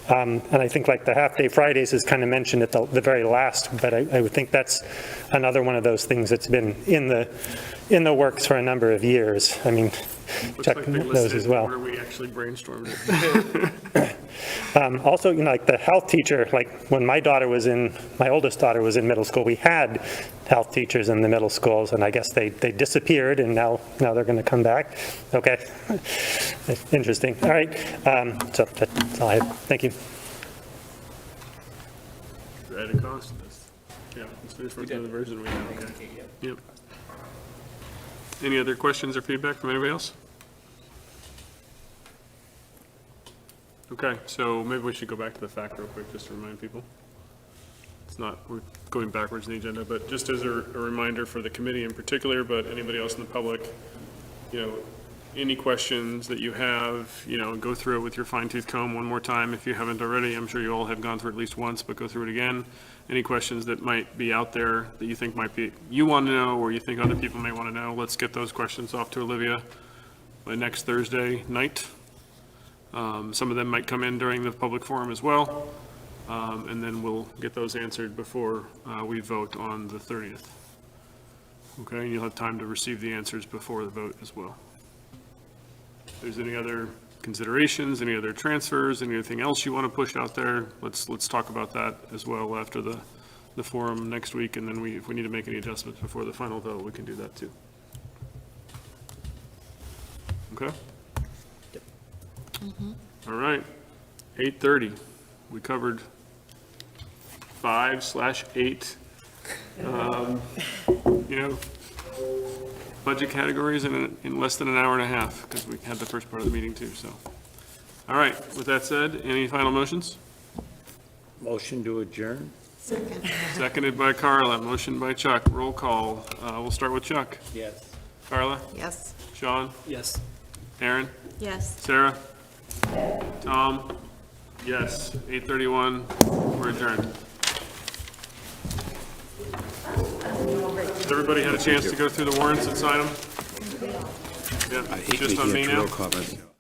And I think like the half-day Fridays is kind of mentioned at the very last, but I would think that's another one of those things that's been in the works for a number of years. I mean, check those as well. Where we actually brainstormed it. Also, like the health teacher, like when my oldest daughter was in middle school, we had health teachers in the middle schools, and I guess they disappeared, and now they're going to come back. Okay, interesting. All right, so that's all I have. Thank you. Added cost. Yeah, let's finish with the version we have. Okay. Yep. Any other questions or feedback from anybody else? Okay, so maybe we should go back to the fact real quick, just to remind people. We're going backwards in the agenda, but just as a reminder for the committee in particular, but anybody else in the public, any questions that you have, go through it with your fine-tooth comb one more time if you haven't already. I'm sure you all have gone through it at least once, but go through it again. Any questions that might be out there that you think you want to know, or you think other people may want to know, let's get those questions off to Olivia by next Thursday night. Some of them might come in during the public forum as well, and then we'll get those answered before we vote on the 30th. Okay, and you'll have time to receive the answers before the vote as well. If there's any other considerations, any other transfers, anything else you want to push out there, let's talk about that as well after the forum next week, and then if we need to make any adjustments before the final vote, we can do that too. Okay? All right, 8:30. We covered 5/8, budget categories in less than an hour and a half, because we had the first part of the meeting too, so. All right, with that said, any final motions? Motion to adjourn? Seconded by Carla, motion by Chuck, roll call. We'll start with Chuck. Yes. Carla? Yes. Sean? Yes. Aaron? Yes. Sarah? Tom? Yes, 8:31, we're adjourned. Has everybody had a chance to go through the warrants and sign them? Yeah, I hate just on me making now? editorial comments.